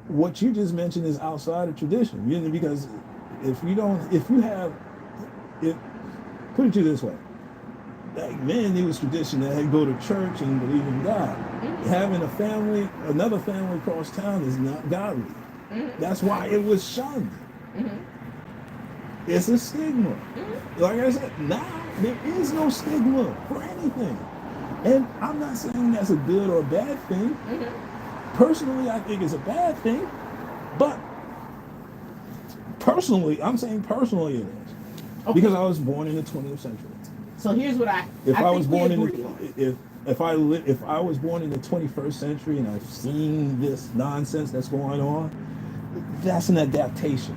What you just mentioned is outside of tradition. Because put it to you this way. Back then, it was tradition that had to go to church and believe in God. Having another family across town is not godly. That's why it was shunned. It's a stigma. Like I said, now there is no stigma for anything. And I'm not saying that's a good or bad thing. Personally, I think it's a bad thing. But I'm saying personally it is. Because I was born in the 20th century. So here's what if I was born in if I was born in the 21st century and I've seen this nonsense that's going on, that's an adaptation.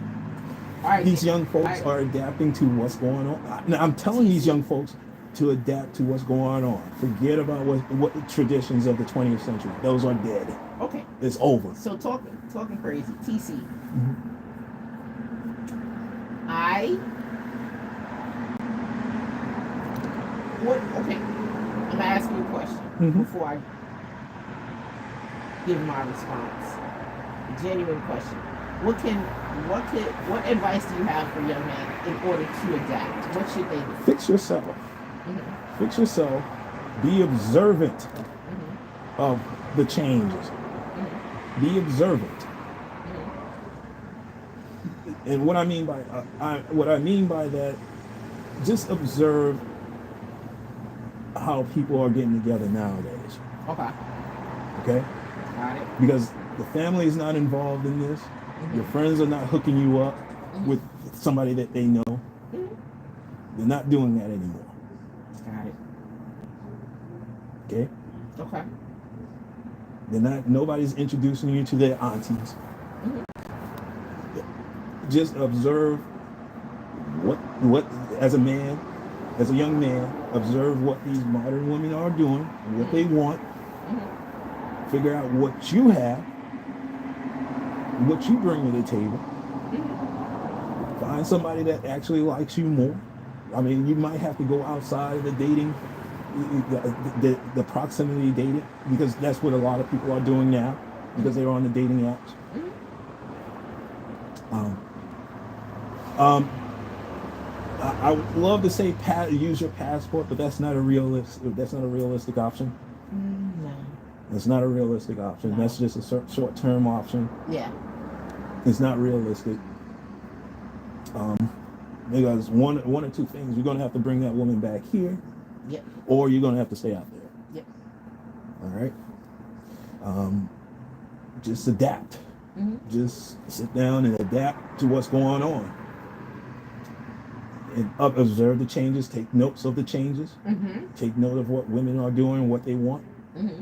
These young folks are adapting to what's going on. Now, I'm telling these young folks to adapt to what's going on. Forget about what traditions of the 20th century. Those are dead. Okay. It's over. So talking crazy. TC. Okay. I'm gonna ask you a question before I give my response. A genuine question. What advice do you have for young men in order to adapt? What should they do? Fix yourself. Fix yourself. Be observant of the changes. Be observant. And what I mean by that, just observe how people are getting together nowadays. Okay? Got it. Because the family is not involved in this. Your friends are not hooking you up with somebody that they know. They're not doing that anymore. Got it. Okay? Okay. Nobody's introducing you to their aunties. Just observe what as a young man, observe what these modern women are doing, what they want. Figure out what you have, what you bring to the table. Find somebody that actually likes you more. I mean, you might have to go outside of the dating, the proximity dating, because that's what a lot of people are doing now, because they're on the dating apps. I would love to say use your passport, but that's not a realistic. That's not a realistic option. No. It's not a realistic option. No. That's just a short-term option. Yeah. It's not realistic. Because one or two things, you're gonna have to bring that woman back here. Yep. Or you're gonna have to stay out there. Yep. All right. Just adapt. Mm-hmm. Just sit down and adapt to what's going on. And observe the changes. Take notes of the changes. Mm-hmm. Take note of what women are doing, what they want. Mm-hmm.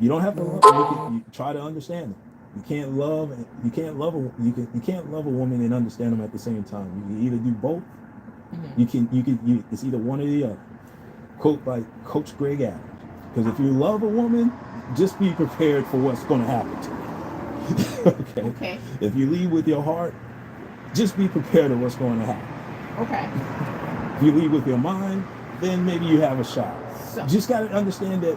You don't have to you try to understand them. You can't love a woman and understand them at the same time. You can either do both. Mm-hmm. It's either one or the other. Quote by Coach Greg Adams. Because if you love a woman, just be prepared for what's going to happen to you. Okay. If you lead with your heart, just be prepared of what's going to happen. Okay. If you lead with your mind, then maybe you have a shot. So, just got to understand that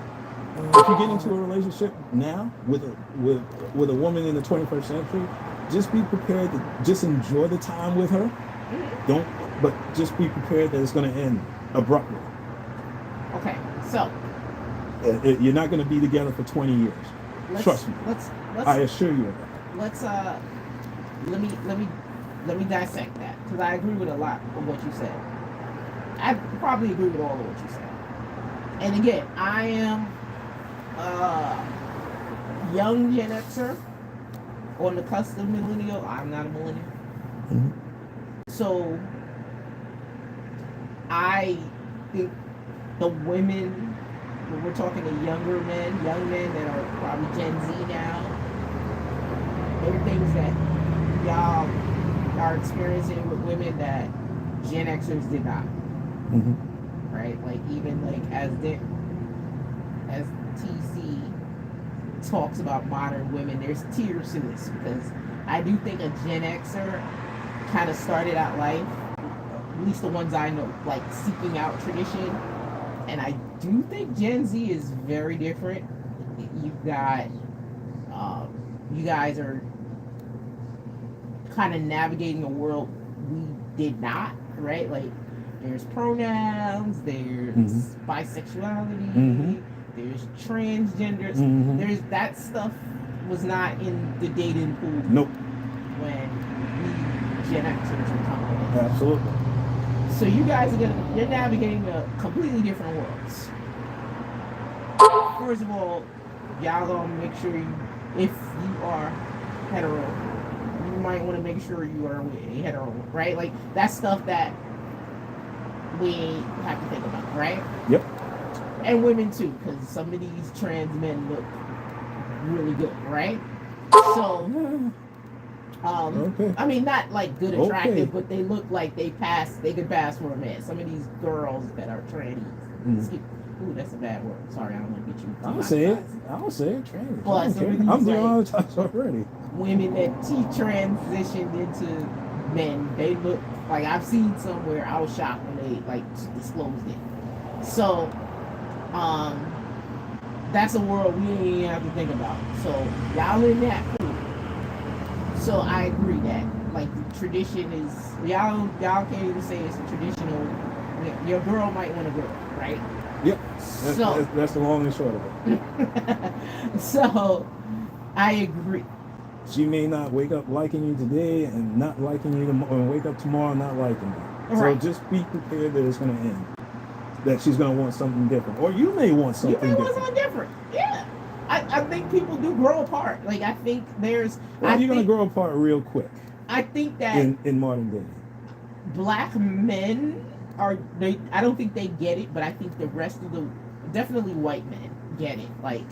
if you get into a relationship now with a woman in the 21st century, just be prepared to just enjoy the time with her. Mm-hmm. But just be prepared that it's going to end abruptly. Okay. So you're not going to be together for 20 years. Trust me. I assure you of that. Let's let me dissect that, because I agree with a lot of what you said. I probably agree with all of what you said. And again, I am young Gen Xer on the cusp of millennial. I'm not a millennial. Mm-hmm. So I think the women, when we're talking to young men that are probably Gen Z now, there are things that y'all are experiencing with women that Gen Xers did not. Mm-hmm. Right? Like, even like as TC talks about modern women, there's tears to this, because I do think a Gen Xer kind of started out life, at least the ones I know, like seeking out tradition. And I do think Gen Z is very different. You've got, you guys are kind of navigating a world we did not, right? Like, there's pronouns, there's bisexuality, there's transgenders. There's that stuff was not in the dating pool. Nope. When we Gen Xers were coming in. Absolutely. So you guys you're navigating completely different worlds. First of all, y'all gonna make sure if you are hetero, you might want to make sure you are hetero, right? Like, that's stuff that we have to think about, right? Yep. And women too, because some of these trans men look really good, right? So, I mean, not like good attractive, but they look like they could pass for a man. Some of these girls that are trannies. Ooh, that's a bad word. Sorry, I don't want to get you. I'll say it. Tranny. But I'm doing all the time already. Women that transitioned into men, they look like, I've seen somewhere, I was shocked when they like disclosed it. So, that's a world we ain't even have to think about. So y'all in that pool. So I agree that like the tradition is, y'all can't even say it's a traditional. Your girl might want a girl, right? Yep. That's the long and short of it. So I agree. She may not wake up liking you today and not liking you tomorrow, and wake up tomorrow not liking you. Right. So just be prepared that it's going to end. That she's going to want something different, or you may want something different. Want something different. Yeah. I think people do grow apart. Like, I think there's. Well, you're going to grow apart real quick. I think that in modern day, black men I don't think they get it, but I think the rest of definitely white men get it. Like,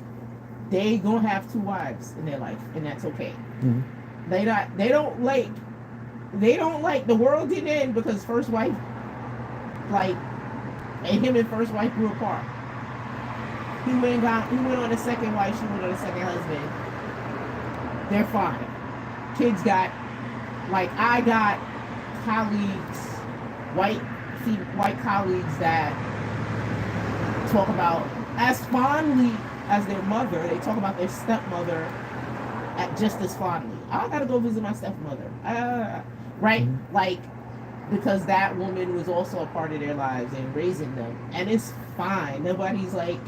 they gonna have two wives in their life, and that's okay. Mm-hmm. They don't like the world didn't end because first wife, like, and him and first wife grew apart. He went on a second wife, she went on a second husband. They're fine. Kids got, like, I got colleagues, white colleagues that talk about as fondly as their mother. They talk about their stepmother just as fondly. I gotta go visit my stepmother. Right? Mm-hmm. Like, because that woman was also a part of their lives and raising them, and it's fine. Nobody's like,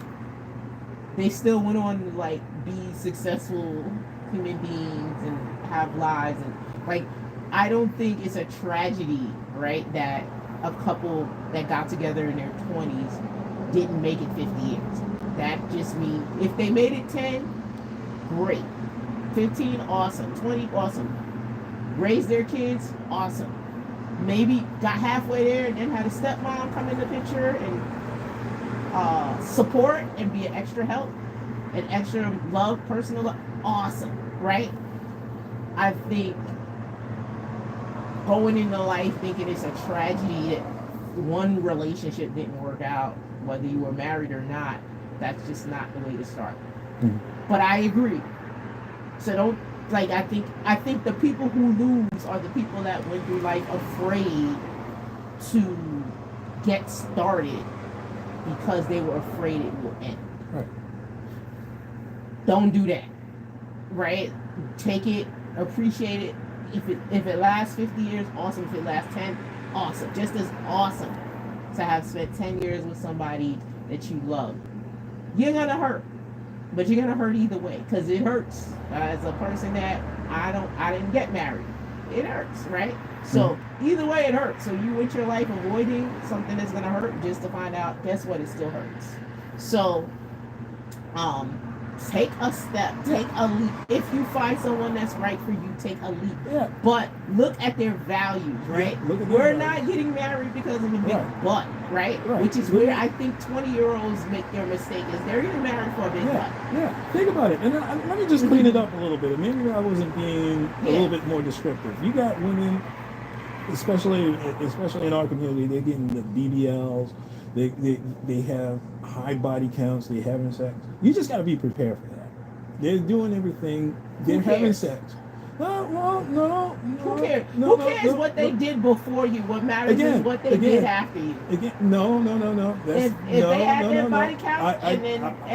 they still went on to like be successful human beings and have lives, and like, I don't think it's a tragedy, right, that a couple that got together in their 20s didn't make it 50 years. That just means if they made it 10, great. 15, awesome. 20, awesome. Raised their kids, awesome. Maybe got halfway there and then had a stepmom come in the picture and support and be an extra help, an extra love, personal love. Awesome, right? I think going into life thinking it's a tragedy that one relationship didn't work out, whether you were married or not, that's just not the way to start. Mm-hmm. But I agree. So don't, like, I think the people who lose are the people that went through life afraid to get started because they were afraid it will end. Right. Don't do that. Right? Take it, appreciate it. If it lasts 50 years, awesome. If it lasts 10, awesome. Just as awesome to have spent 10 years with somebody that you love. You're gonna hurt, but you're gonna hurt either way because it hurts. As a person that I didn't get married, it hurts, right? So either way, it hurts. So you went your life avoiding something that's gonna hurt just to find out. Guess what? It still hurts. So, take a step, take a leap. If you find someone that's right for you, take a leap. Yeah. But look at their values, right? Yeah, we're not getting married because of a big butt, right? Which is where I think 20-year-olds make their mistake is they're getting married for a big butt. Yeah, think about it. And let me just clean it up a little bit. Maybe I wasn't being a little bit more descriptive. You got women, especially in our community, they're getting the BBLs. They have high body counts. They having sex. You just got to be prepared for that. They're doing everything. They're having sex. No. Who cares? Who cares what they did before you? What matters is what they did after you. No. If they had their body count and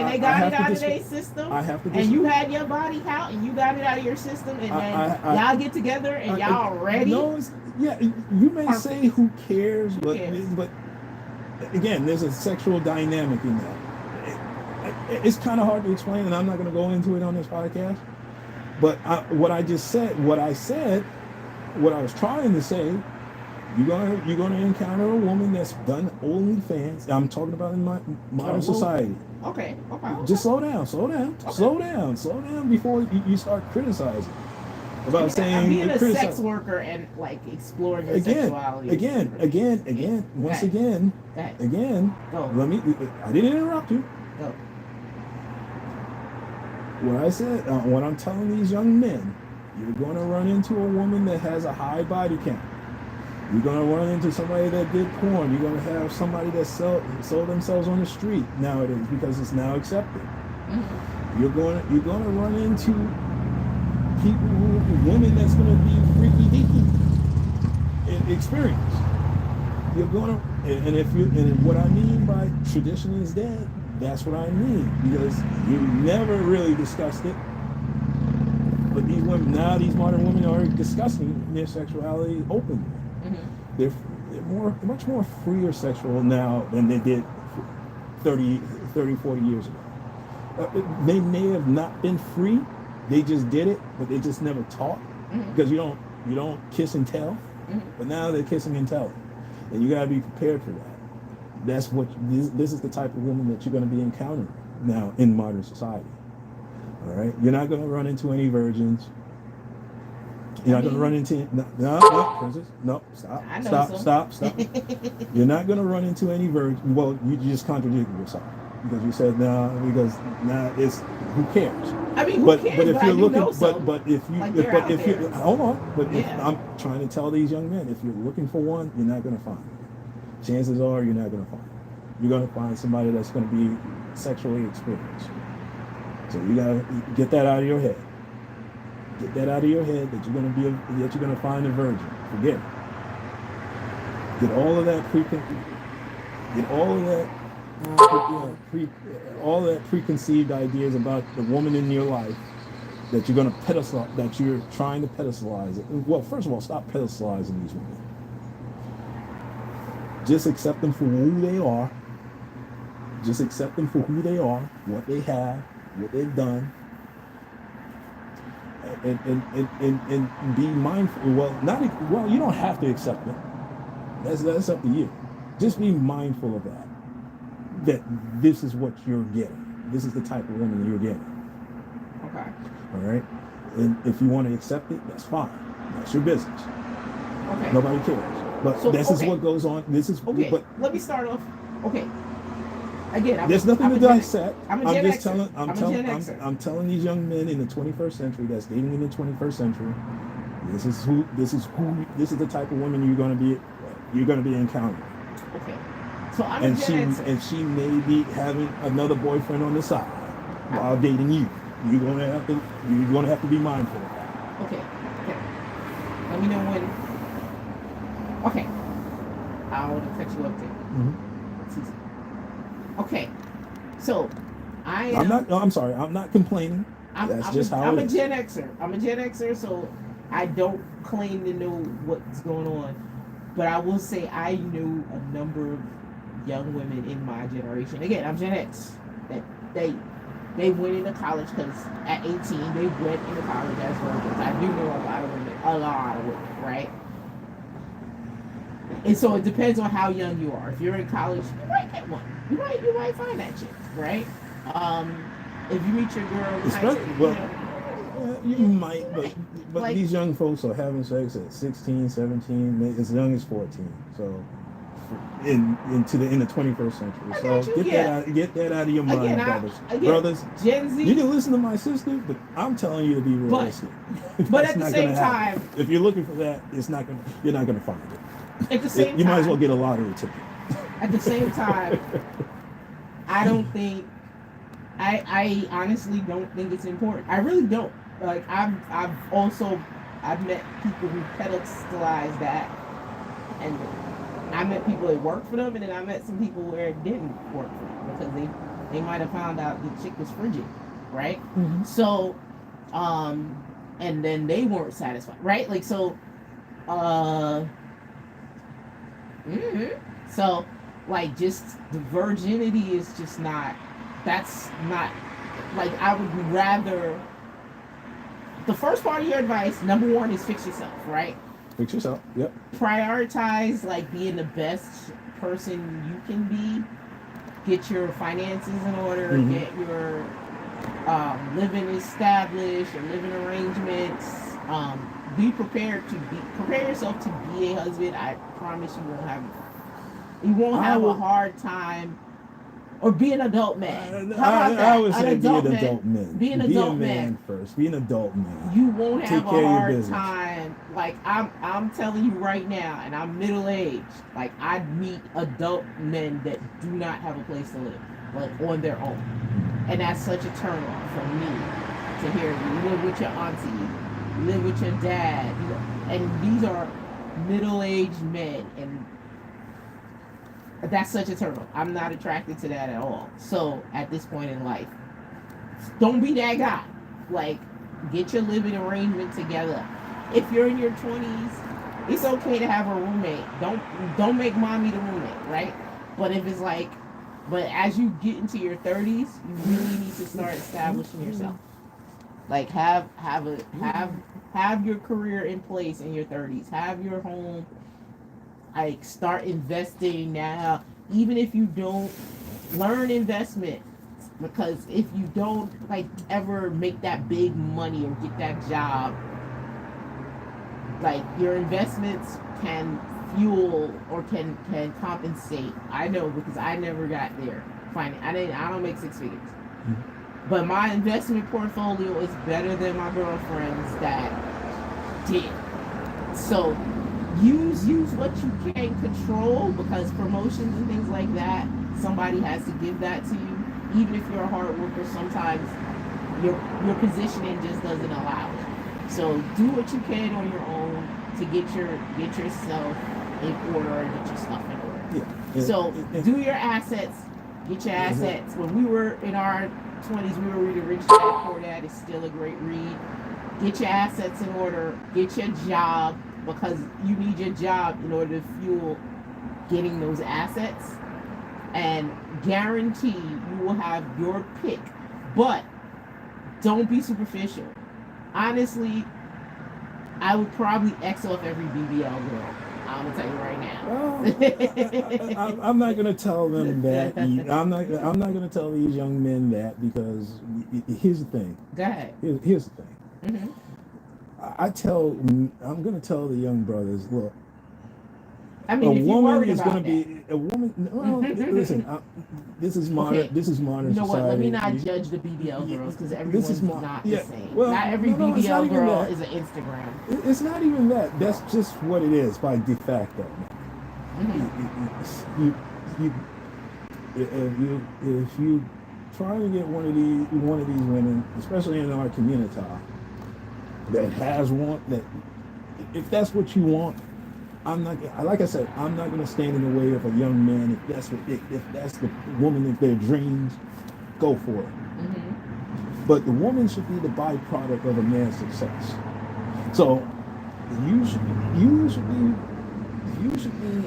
they got it out of their system, and you had your body count and you got it out of your system, and then y'all get together and y'all ready. You may say who cares, but again, there's a sexual dynamic in that. It's kind of hard to explain, and I'm not going to go into it on this podcast. But what I was trying to say, you're gonna encounter a woman that's done OnlyFans. I'm talking about in modern society. Okay. Just slow down before you start criticizing. About saying being a sex worker and like exploring your sexuality. Again. Go. I didn't interrupt you. Go. What I said, what I'm telling these young men, you're going to run into a woman that has a high body count. You're going to run into somebody that did porn. You're going to have somebody that sold themselves on the street nowadays because it's now accepted. Mm-hmm. You're going to run into women that's going to be freaky deaky experience. You're going to, and what I mean by tradition is dead, that's what I mean, because you never really discussed it. But these women, now these modern women are discussing their sexuality openly. Mm-hmm. They're much more freer sexual now than they did 30, 40 years ago. They may have not been free. They just did it, but they just never taught, because you don't kiss and tell. Mm-hmm. But now they're kissing and telling, and you got to be prepared for that. That's what this is the type of woman that you're going to be encountering now in modern society. All right, you're not going to run into any virgins. You're not going to run into Princess. No, stop. You're not going to run into any virgins. Well, you just contradicted yourself. Because you said because it's who cares? I mean, who cares? But if you're looking, hold on. But if I'm trying to tell these young men, if you're looking for one, you're not going to find it. Chances are you're not going to find it. You're going to find somebody that's going to be sexually experienced. So you got to get that out of your head. Get that out of your head that you're going to find a virgin. Forget it. Get all of that all that preconceived ideas about the woman in your life that you're going to trying to pedestalize it. Well, first of all, stop pedestalizing these women. just accept them for who they are. Just accept them for who they are, what they have, what they've done, and be mindful. Well, you don't have to accept it. That's up to you. Just be mindful of that. That this is what you're getting. This is the type of woman you're getting. Okay. All right. And if you want to accept it, that's fine. That's your business. Okay. Nobody cares. But so, this is what goes on. This is okay. But let me start off. Okay. Again, there's nothing to dissect. I'm telling these young men in the 21st century that's dating in the 21st century. This is the type of woman you're going to be encountering. Okay. So I'm a Gen Xer. And she may be having another boyfriend on the side while dating you. You're gonna have to be mindful of that. Okay. Let me know when. Okay. I don't want to cut you up there. Mm-hmm. Okay. So I'm sorry. I'm not complaining. I'm a Gen Xer. I'm a Gen Xer, so I don't claim to know what's going on. But I will say I knew a number of young women in my generation. Again, I'm Gen X. That they went into college because at 18 they went into college as virgins. I do know a lot of women, right? And so it depends on how young you are. If you're in college, you might get one. You might find that chick, right? If you meet your girl, you might, but like, these young folks are having sex at 16, 17, as young as 14. So in the 21st century. So get that out of your mind, brothers. Gen Z. You can listen to my sister, but I'm telling you to be realistic. But at the same time, if you're looking for that, you're not gonna find it. At the same time, you might as well get a lottery ticket. At the same time, I honestly don't think it's important. I really don't. Like I've met people who pedestalize that, and I met people that worked for them, and then I met some people where it didn't work for them because they might have found out the chick was frigid, right? Mm-hmm. So, and then they weren't satisfied, right? Like so, so like just the virginity is just not. That's not like I would rather. The first part of your advice, number one, is fix yourself, right? Fix yourself. Yep. Prioritize like being the best person you can be. Get your finances in order. Mm-hmm. Get your living established, your living arrangements. Be prepared prepare yourself to be a husband. I promise you won't have a hard time. Or be an adult man. How about that? I would say be an adult man. Be an adult man first. Be an adult man. You won't have a hard time. Like I'm telling you right now, and I'm middle aged. Like I meet adult men that do not have a place to live, like on their own, and that's such a turn on for me to hear you live with your auntie, you live with your dad, and these are middle aged men and. That's such a turn on. I'm not attracted to that at all. So at this point in life, don't be that guy. Like, get your living arrangement together. If you're in your 20s, it's okay to have a roommate. Don't make mommy the roommate, right? But if it's like, but as you get into your 30s, you really need to start establishing yourself. Like have your career in place in your 30s. Have your home. Like start investing now, even if you don't learn investment, because if you don't like ever make that big money or get that job, like your investments can fuel or can compensate. I know because I never got there. I don't make six figures, but my investment portfolio is better than my girlfriend's that did. So. Use what you can control because promotions and things like that, somebody has to give that to you. Even if you're a hard worker, sometimes your positioning just doesn't allow it. So do what you can on your own to get yourself in order and get your stuff in order. Yeah. So do your assets, get your assets. When we were in our 20s, we were reading Rich Dad Poor Dad. It's still a great read. Get your assets in order. Get your job. Because you need your job in order to fuel getting those assets, and guarantee you will have your pick. But don't be superficial. Honestly, I would probably X off every BBL girl. I'm gonna tell you right now. Well, I'm not gonna tell them that. I'm not gonna tell these young men that, because here's the thing. Go ahead. Here's the thing. Mm-hmm. I'm gonna tell the young brothers, look. I mean, A woman is going to be a woman. Well, listen, this is modern. Okay. This is modern You know society. what? Let me not judge the BBL girls, because everyone's not the same. Well, not every no, it's BBL not girl that. is an Instagram. It's not even that. That's just what it is by de facto. Mm-hmm. If you try to get one of these women, especially in our community, that has one, that if that's what you want, I'm not. Like I said, I'm not going to stand in the way of a young man. If that's the woman of their dreams, go for it. Mm-hmm. But the woman should be the byproduct of a man's success. So you should be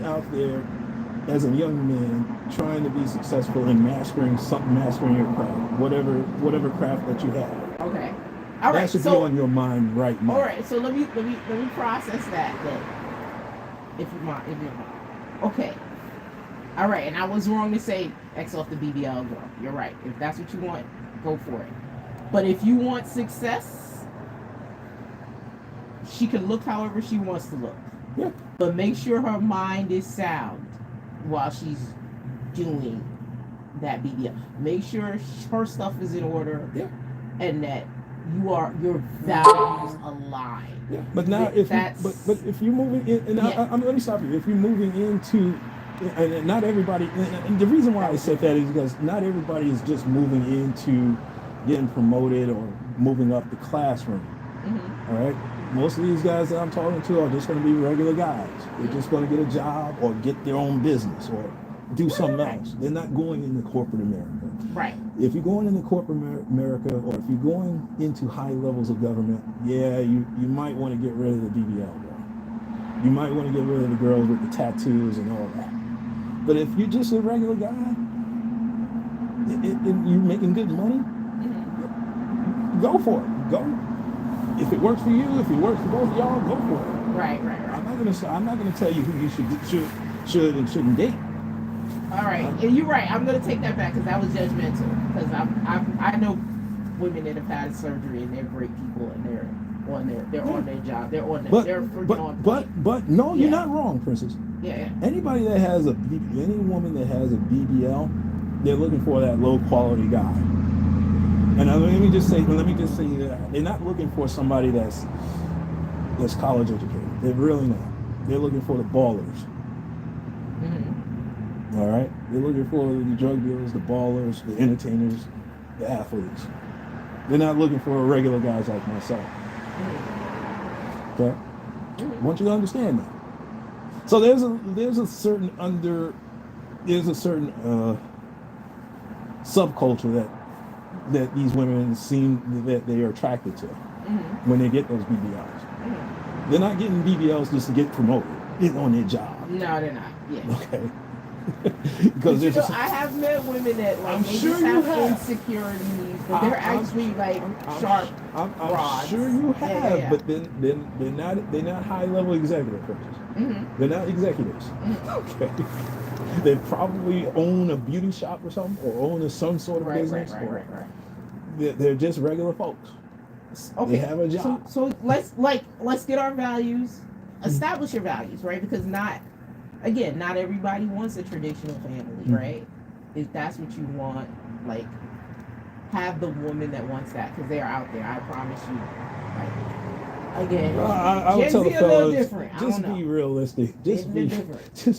out there as a young man trying to be successful in mastering your craft, whatever craft that you have. Okay. All right. That should be on your mind right now. All right. So let me process that then. If you mind. Okay. All right. And I was wrong to say X off the BBL girl. You're right. If that's what you want, go for it. But if you want success, she can look however she wants to look. Yeah. But make sure her mind is sound while she's doing that BBL. Make sure her stuff is in order. Yeah. And that your values align. Yeah. But now, but if you're moving in, and let me stop you. If you're moving into, and not everybody, and the reason why I said that is because not everybody is just moving into getting promoted or moving up the classroom. Mm-hmm. All right. Most of these guys that I'm talking to are just going to be regular guys. They're just going to get a job or get their own business or do something else. They're not going into corporate America. Right. If you're going into corporate America, or if you're going into high levels of government, you might want to get rid of the BBL girl. You might want to get rid of the girls with the tattoos and all that. But if you're just a regular guy, and you're making good money, go for it. Go. If it works for you, if it works for both of y'all, go for it. Right. I'm not gonna tell you who you should and shouldn't date. All right, and you're right. I'm gonna take that back because that was judgmental. Because I know women that have had surgery and they're great people and they're on their job. They're on But no, you're not wrong, Princess. Yeah. Any woman that has a BBL, they're looking for that low quality guy. And let me just say that they're not looking for somebody that's college educated. They're really not. They're looking for the ballers. Mm-hmm. All right? They're looking for the drug dealers, the ballers, the entertainers, the athletes. They're not looking for regular guys like myself. Mm-hmm. Okay? Mm-hmm. I want you to understand that. So there's a certain subculture that these women seem that they are attracted to when they get those BBLs. Mm-hmm. They're not getting BBLs just to get promoted on their job. No, they're not. Yeah. Okay. Because I have met women that have insecurities, but they're actually sharp. I'm sure you have, but then they're not high level executive coaches. Mm-hmm. They're not executives. Mm-hmm. Okay. They probably own a beauty shop or something, or own some sort of business. Right. They're just regular folks. Okay. They have a job. So let's get our values, establish your values, right? Because not everybody wants a traditional family, right? If that's what you want, have the woman that wants that, because they are out there. I promise you. Again, I would tell the fellas, just be realistic. Just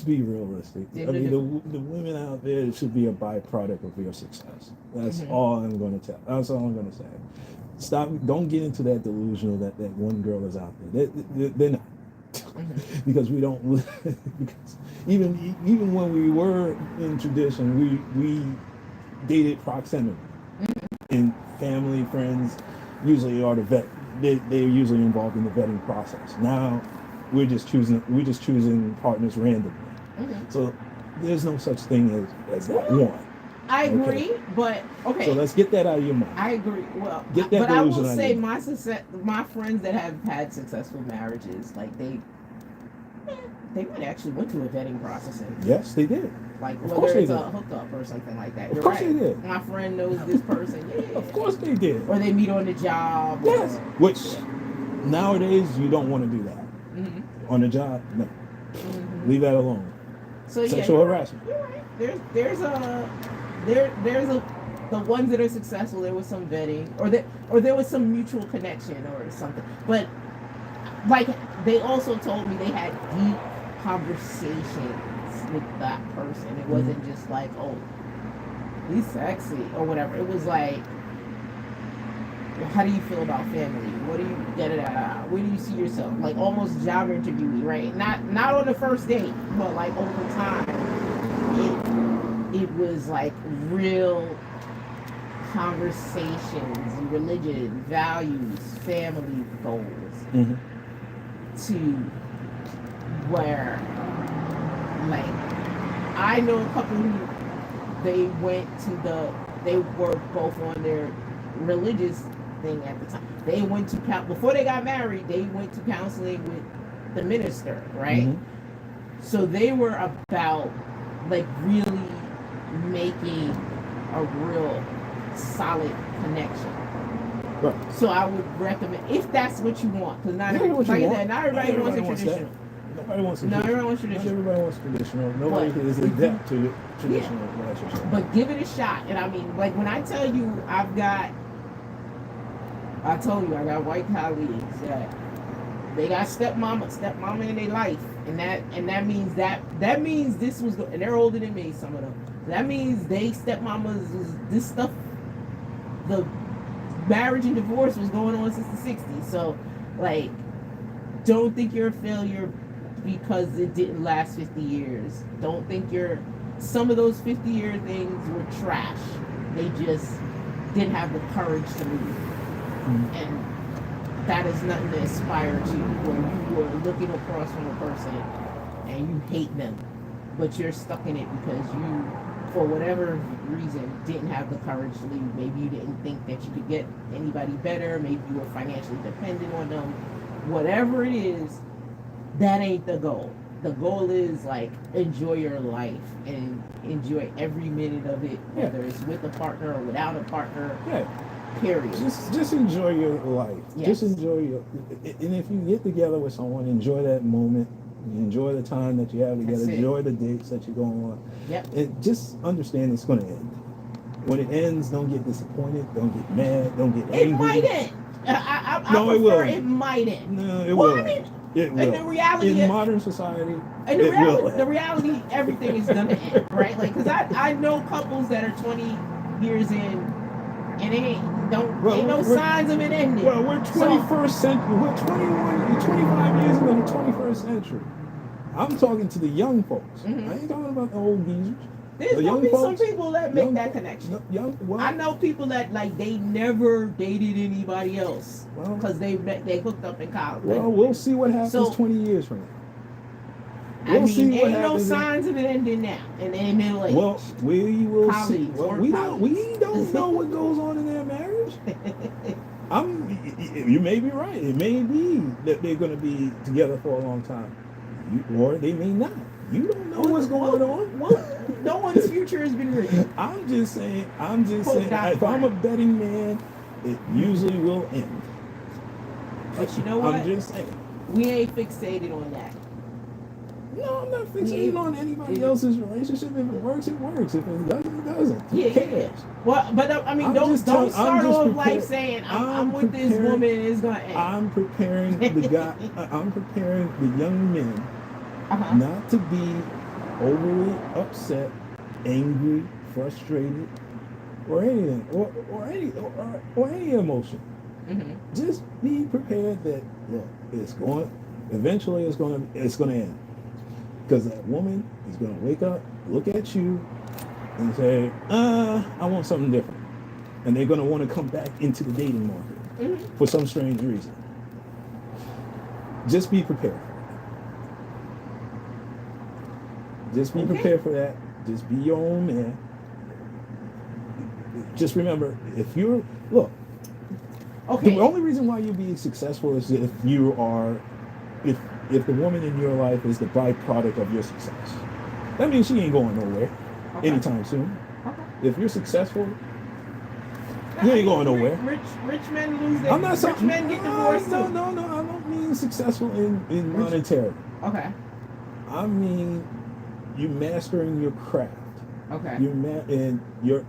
be realistic. I mean, the women out there should be a byproduct of your success. That's all I'm going to tell. That's all I'm going to say. Stop. Don't get into that delusional that one girl is out there. They're not. Because we don't. Because even when we were in tradition, we dated proximity, and family, friends usually are the vet. They're usually involved in the vetting process. Now we're just choosing partners randomly. So there's no such thing as that one. I agree, but okay. So let's get that out of your mind. I agree. Well, get that but I will out say my friends that have had successful marriages, like they might actually went through a vetting process. Yes, they did. Like whether it's a hookup or something like that. Of course they did. My friend knows this person. Yeah. Of course they did. Or they meet on the job. Yes. Which nowadays you don't want to do that. On the job, no. Leave that alone. So sexual harassment. You're right. There's the ones that are successful. There was some vetting, or there was some mutual connection or something. But like they also told me they had deep conversations with that person. It wasn't just like, oh, he's sexy or whatever. It was like, how do you feel about family? What do you where do you see yourself? Like almost job interviewing, right? Not on the first date, but like over time. It was like real conversations, religion, values, family goals. To where, like, I know a couple who they were both on their religious thing at the time. They went to before they got married. They went to counseling with the minister, right? So they were about like really making a real solid connection. Right. So I would recommend, if that's what you want, because not everybody wants traditional. Nobody wants traditional. Not everyone wants traditional. Not everybody wants traditional. Nobody is adept to traditional relationship. But give it a shot. And I mean, like when I tell you, I told you I got white colleagues that they got stepmama in their life, and that means this was, and they're older than me, some of them. That means they stepmamas was this stuff. The marriage and divorce was going on since the 60s. So, like, don't think you're a failure because it didn't last 50 years. Don't think some of those 50-year things were trash. They just didn't have the courage to leave. And that is nothing to aspire to when you were looking across from a person and you hate them, but you're stuck in it because you, for whatever reason, didn't have the courage to leave. Maybe you didn't think that you could get anybody better. Maybe you were financially dependent on them. Whatever it is, that ain't the goal. The goal is like enjoy your life and enjoy every minute of it, whether it's with a partner or without a partner. Period. Just enjoy your life. Yes. Just enjoy and if you get together with someone, enjoy that moment. Enjoy the time that you have together. Enjoy the dates that you go on. And just understand it's going to end. When it ends, don't get disappointed. Don't get mad. Don't get angry. It might end. I it will. It might end. No, it will. I mean, it will. And the reality in modern society, the reality, everything is going to end, right? Like, because I know couples that are 20 years in, and ain't no signs of it ending. Well, we're 21st century. We're 25 years into the 21st century. I'm talking to the young folks. I ain't talking about the old geezers. There's gonna be some people that make that connection. I know people that like they never dated anybody else because they hooked up in college. Well, we'll see what happens 20 years from now. Ain't no signs of it ending now, and in middle age. Well, we will see. Well, we don't know what goes on in their marriage. You may be right. It may be that they're going to be together for a long time, or they may not. You don't know what's going on. No one's future has been written. I'm just saying. If I'm a betting man, it usually will end. But you know what? I'm just saying. We ain't fixated on that. No, I'm not fixating on anybody else's relationship. If it works, it works. If it doesn't, it doesn't. Who cares? Well, but I mean, don't start off life saying I'm with this woman. It's gonna end. I'm preparing the guy. I'm preparing the young men not to be overly upset, angry, frustrated, or anything, or any emotion. Just be prepared that look, eventually it's going to end. Because that woman is going to wake up, look at you, and say, I want something different. And they're going to want to come back into the dating market for some strange reason. Just be prepared. Just be prepared for that. Just be your own man. Just remember, if you're look, the only reason why you're being successful is if you are, if the woman in your life is the byproduct of your success. That means she ain't going nowhere anytime soon. If you're successful, you ain't going nowhere. Rich men lose their. Rich men get divorced too. No. I don't mean successful in monetary. Okay. I mean, you mastering your craft. Okay. And you're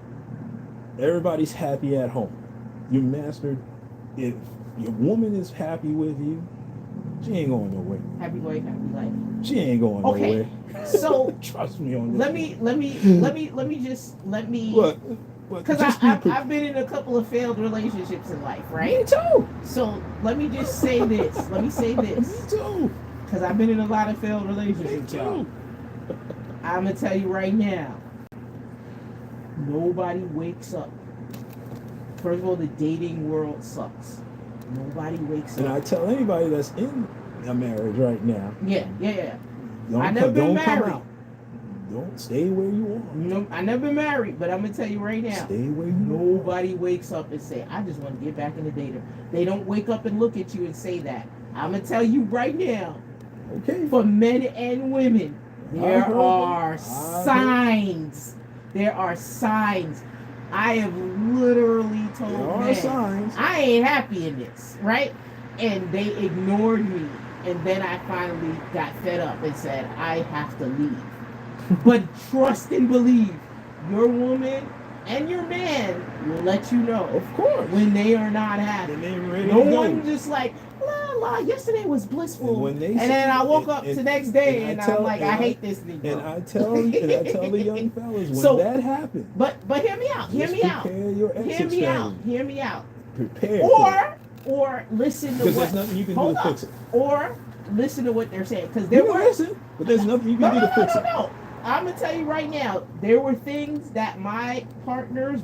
everybody's happy at home. You mastered. If your woman is happy with you, she ain't going nowhere. Happy wife, happy life. She ain't going nowhere. So trust me on this. Let me because I've been in a couple of failed relationships in life, right? Me too. So let me just say this. Me too. Because I've been in a lot of failed relationships, y'all. I'm gonna tell you right now. Nobody wakes up. First of all, the dating world sucks. Nobody wakes up. And I tell anybody that's in a marriage right now. Yeah. I've never been married. Don't stay where you are. I never been married, but I'm gonna tell you right now. Stay where you Nobody wakes up and say, "I just want to get back in the dater." They don't wake up and look at you and say that. I'm gonna tell you right now. Okay. For men and women, there are signs. There are signs. I have literally told men, I ain't happy in this, right? And they ignored me. And then I finally got fed up and said, I have to leave. But trust and believe, your woman and your man will let you know. Of course. When they are not happy. No one just like, la, yesterday was blissful. And then I woke up the next day and I'm like, I hate this Negro. And I tell the young fellas, when that happens. But hear me out. Hear me out. Hear me out. Prepare. Or listen to because there's nothing you can do to fix it. Or listen to what they're saying. Because listen, but there's nothing you can do to fix it. No. I'm gonna tell you right now, there were things that my partners,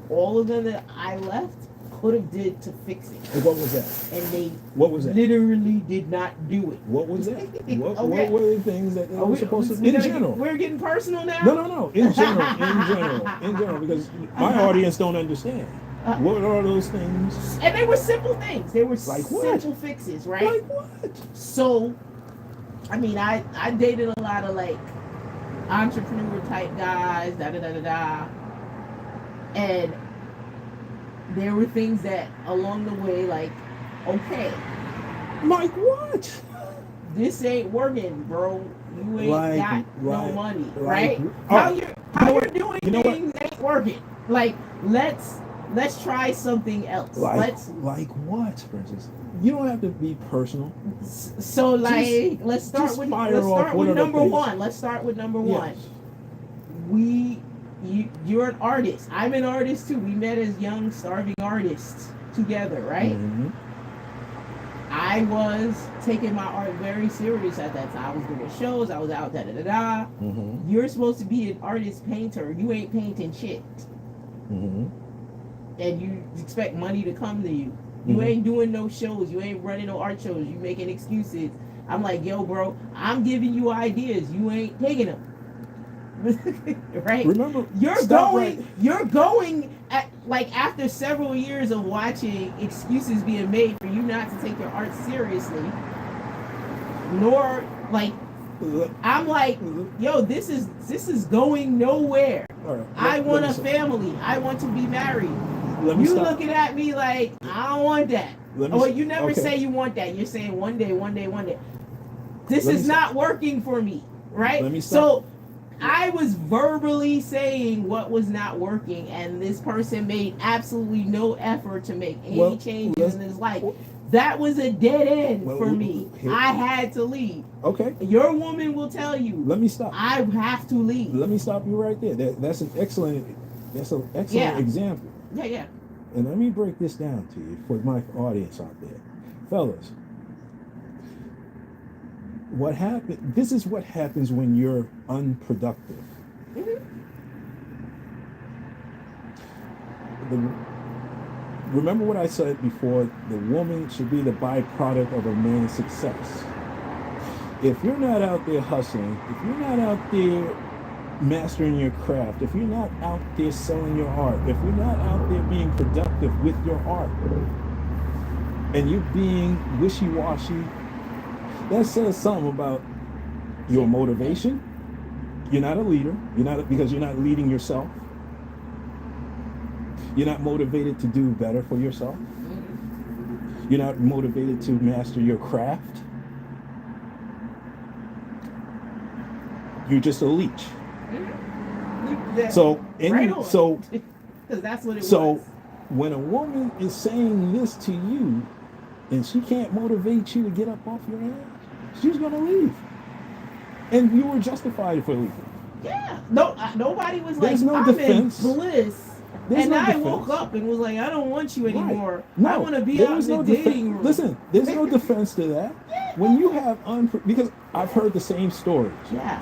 all of them that I left, could have did to fix it. And what was that? And they literally did not do it. What was that? What were the things that they were supposed to do? In general. We're getting personal now? No. In general, because my audience don't understand. What are those things? And they were simple things. They were simple fixes, right? Like what? So, I mean, I dated a lot of like entrepreneur type guys, and there were things that along the way, like, okay, like what? This ain't working, bro. You ain't got no money, right? How you're doing things ain't working. Like, let's try something else. Like what, Princess? You don't have to be personal. So, like, let's start with number one. Let's start with number one. You're an artist. I'm an artist too. We met as young, starving artists together, right? Mm-hmm. I was taking my art very serious at that time. I was doing shows. I was out, Mm-hmm. You're supposed to be an artist painter. You ain't painting shit. Mm-hmm. And you expect money to come to you. You ain't doing no shows. You ain't running no art shows. You making excuses. I'm like, yo, bro, I'm giving you ideas. You ain't taking them. Right? Remember, you're going at, like, after several years of watching excuses being made for you not to take your art seriously, nor, like, I'm like, yo, this is going nowhere. Right, I want a family. I want to be married. You looking at me like, I don't want that. You never say you want that. You're saying one day. This is not working for me, right? So I was verbally saying what was not working, and this person made absolutely no effort to make any changes in his life. That was a dead end for me. I had to leave. Okay. Your woman will tell you. Let me stop. I have to leave. Let me stop you right there. That's an excellent example. Yeah. And let me break this down to you for my audience out there. Fellas, this is what happens when you're unproductive. Mm-hmm. Remember what I said before, the woman should be the byproduct of a man's success. If you're not out there hustling, if you're not out there mastering your craft, if you're not out there selling your art, if you're not out there being productive with your art, and you're being wishy-washy, that says something about your motivation. You're not a leader. Because you're not leading yourself. You're not motivated to do better for yourself. You're not motivated to master your craft. You're just a leech. So, because that's what it was. So, when a woman is saying this to you, and she can't motivate you to get up off your ass, she's gonna leave, and you were justified for leaving. Yeah. No, nobody was There's like, no I'm defense. in bliss. There's and no I defense. woke up and was like, I don't want you anymore. Right. No, I want to be out in the dating room. Listen, there's no defense to that. When you have because I've heard the same stories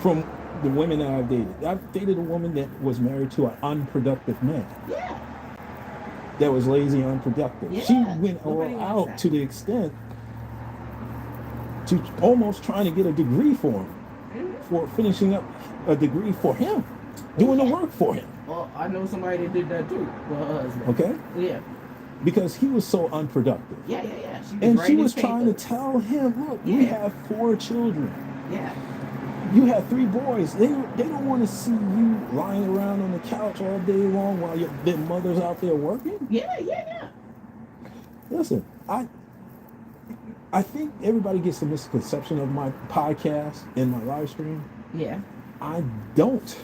from the women that I've dated. I've dated a woman that was married to an unproductive man. Yeah. That was lazy and unproductive. Yeah. She went all out to the extent to almost trying to get a degree for him, for finishing up a degree for him, doing the work for him. Well, I know somebody that did that too with her husband. Okay? Yeah. Because he was so unproductive. Yeah. She was trying to tell him, look, we have 4 children. Yeah. You have 3 boys. They don't want to see you lying around on the couch all day long while their mother's out there working. Yeah. Listen, I think everybody gets a misconception of my podcast and my live stream. Yeah. I don't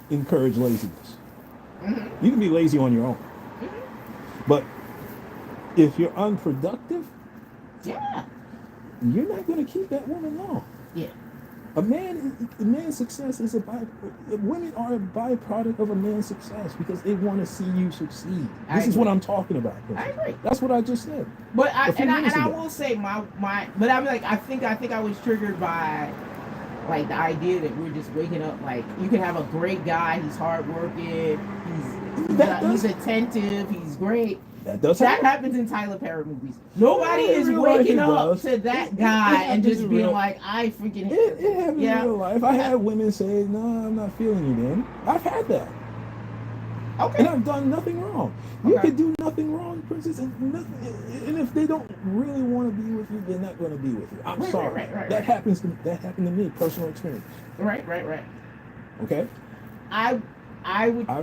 encourage laziness. Mm-hmm. You can be lazy on your own. Mm-hmm. But if you're unproductive, yeah, you're not going to keep that woman long. Yeah. A man's success is women are a byproduct of a man's success because they want to see you succeed. This is what I'm talking about. I agree. That's what I just said. But I will say but I'm like I think I was triggered by like the idea that we're just waking up. Like you can have a great guy, he's hardworking, he's attentive, he's great. That happens in Tyler Perry movies. Nobody is waking up to that guy and just being like, I freaking hate it. Happens in real life. I had women say, no, I'm not feeling you then. I've had that. Okay. And I've done nothing wrong. You could do nothing wrong, Princess, and if they don't really want to be with you, they're not going to be with you. I'm sorry. That happened to me, personal experience. Right. Okay? I've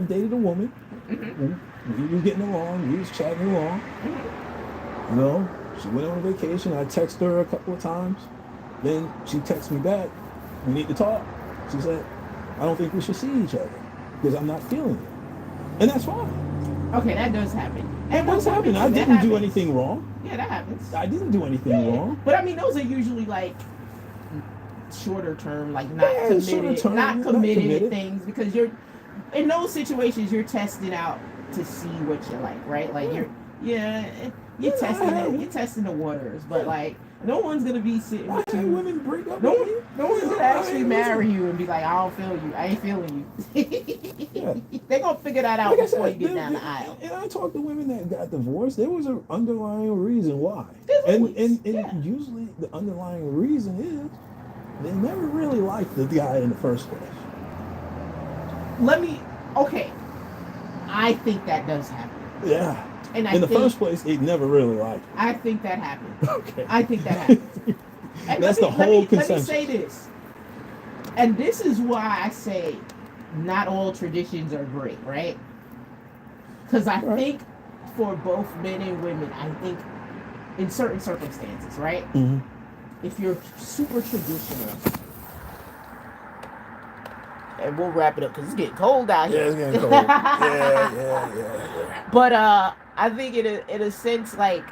dated a woman. Mm-hmm. We was getting along. We was chatting along. Mm-hmm. You know, she went on vacation. I texted her a couple of times. Then she texted me back. We need to talk. She said, I don't think we should see each other because I'm not feeling it. And that's fine. Okay, that does happen. And what's happened? I didn't do anything wrong. Yeah, that happens. I didn't do anything wrong. But I mean, those are usually like shorter term, like not committed things because you're in those situations you're testing out to see what you like, right? Like you're testing the waters, but like no one's gonna be sitting with you. Women break up. No one's gonna actually marry you and be like, I don't feel you. I ain't feeling you. They're gonna figure that out before you get down the aisle. And I talked to women that got divorced. There was an underlying reason why. And usually the underlying reason is they never really liked the guy in the first place. I think that does happen. Yeah. And in the first place, they never really liked it. I think that happens. Okay. I think that happens. That's the whole consensus. Let me say this. And this is why I say not all traditions are great, right? Because I think for both men and women, I think in certain circumstances, right? Mm-hmm. If you're super traditional, and we'll wrap it up because it's getting cold out here. Yeah, it's getting cold. Yeah. But I think in a sense, like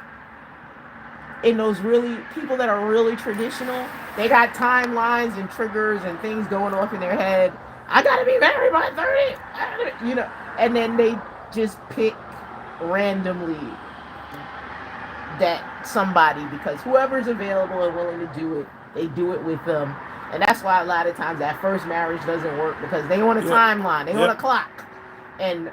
in those really people that are really traditional, they got timelines and triggers and things going off in their head. I gotta be married by 30, you know, and then they just pick randomly that somebody because whoever's available and willing to do it, they do it with them. And that's why a lot of times that first marriage doesn't work because they want a timeline, they want a clock, and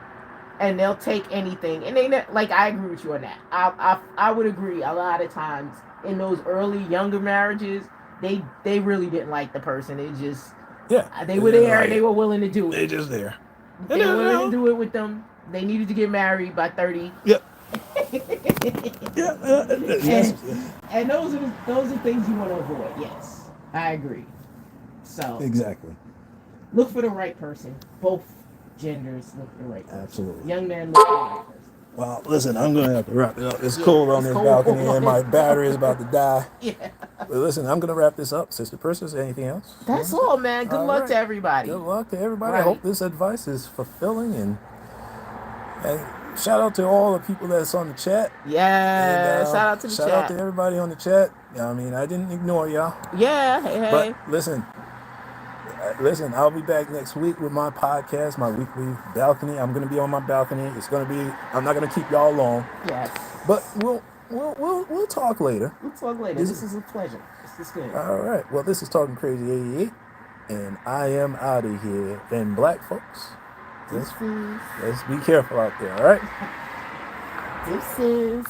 they'll take anything. And they like I agree with you on that. I would agree a lot of times in those early younger marriages they really didn't like the person. It just they were didn't there. like They it. were willing to do They're it. just there. They were willing to do it with them. They needed to get married by 30. Yep. And those are things you want to avoid. Yes, I agree. So Exactly. look for the right person. Both genders look for the right person. Absolutely. Young man look for the right person. Well, listen, I'm going to have to wrap it up. It's cold on this cold. balcony and my battery is about to die. Yeah. But listen, I'm going to wrap this up. Sister Princess, anything else? That's all, man. Good luck to everybody. Good luck to everybody. Right. I hope this advice is fulfilling and shout out to all the people that's on the chat. Yeah, And, shout out to the chat. Shout out to everybody on the chat. I mean, I didn't ignore y'all. Yeah, hey. But listen, I'll be back next week with my podcast, my weekly balcony. I'm going to be on my balcony. I'm not going to keep y'all long. Yes. But we'll talk later. We'll talk later. This is a pleasure. This is good. All right. Well, this is Talking Crazy 88, and I am out of here. And black folks, let's be careful out there. All right. This is.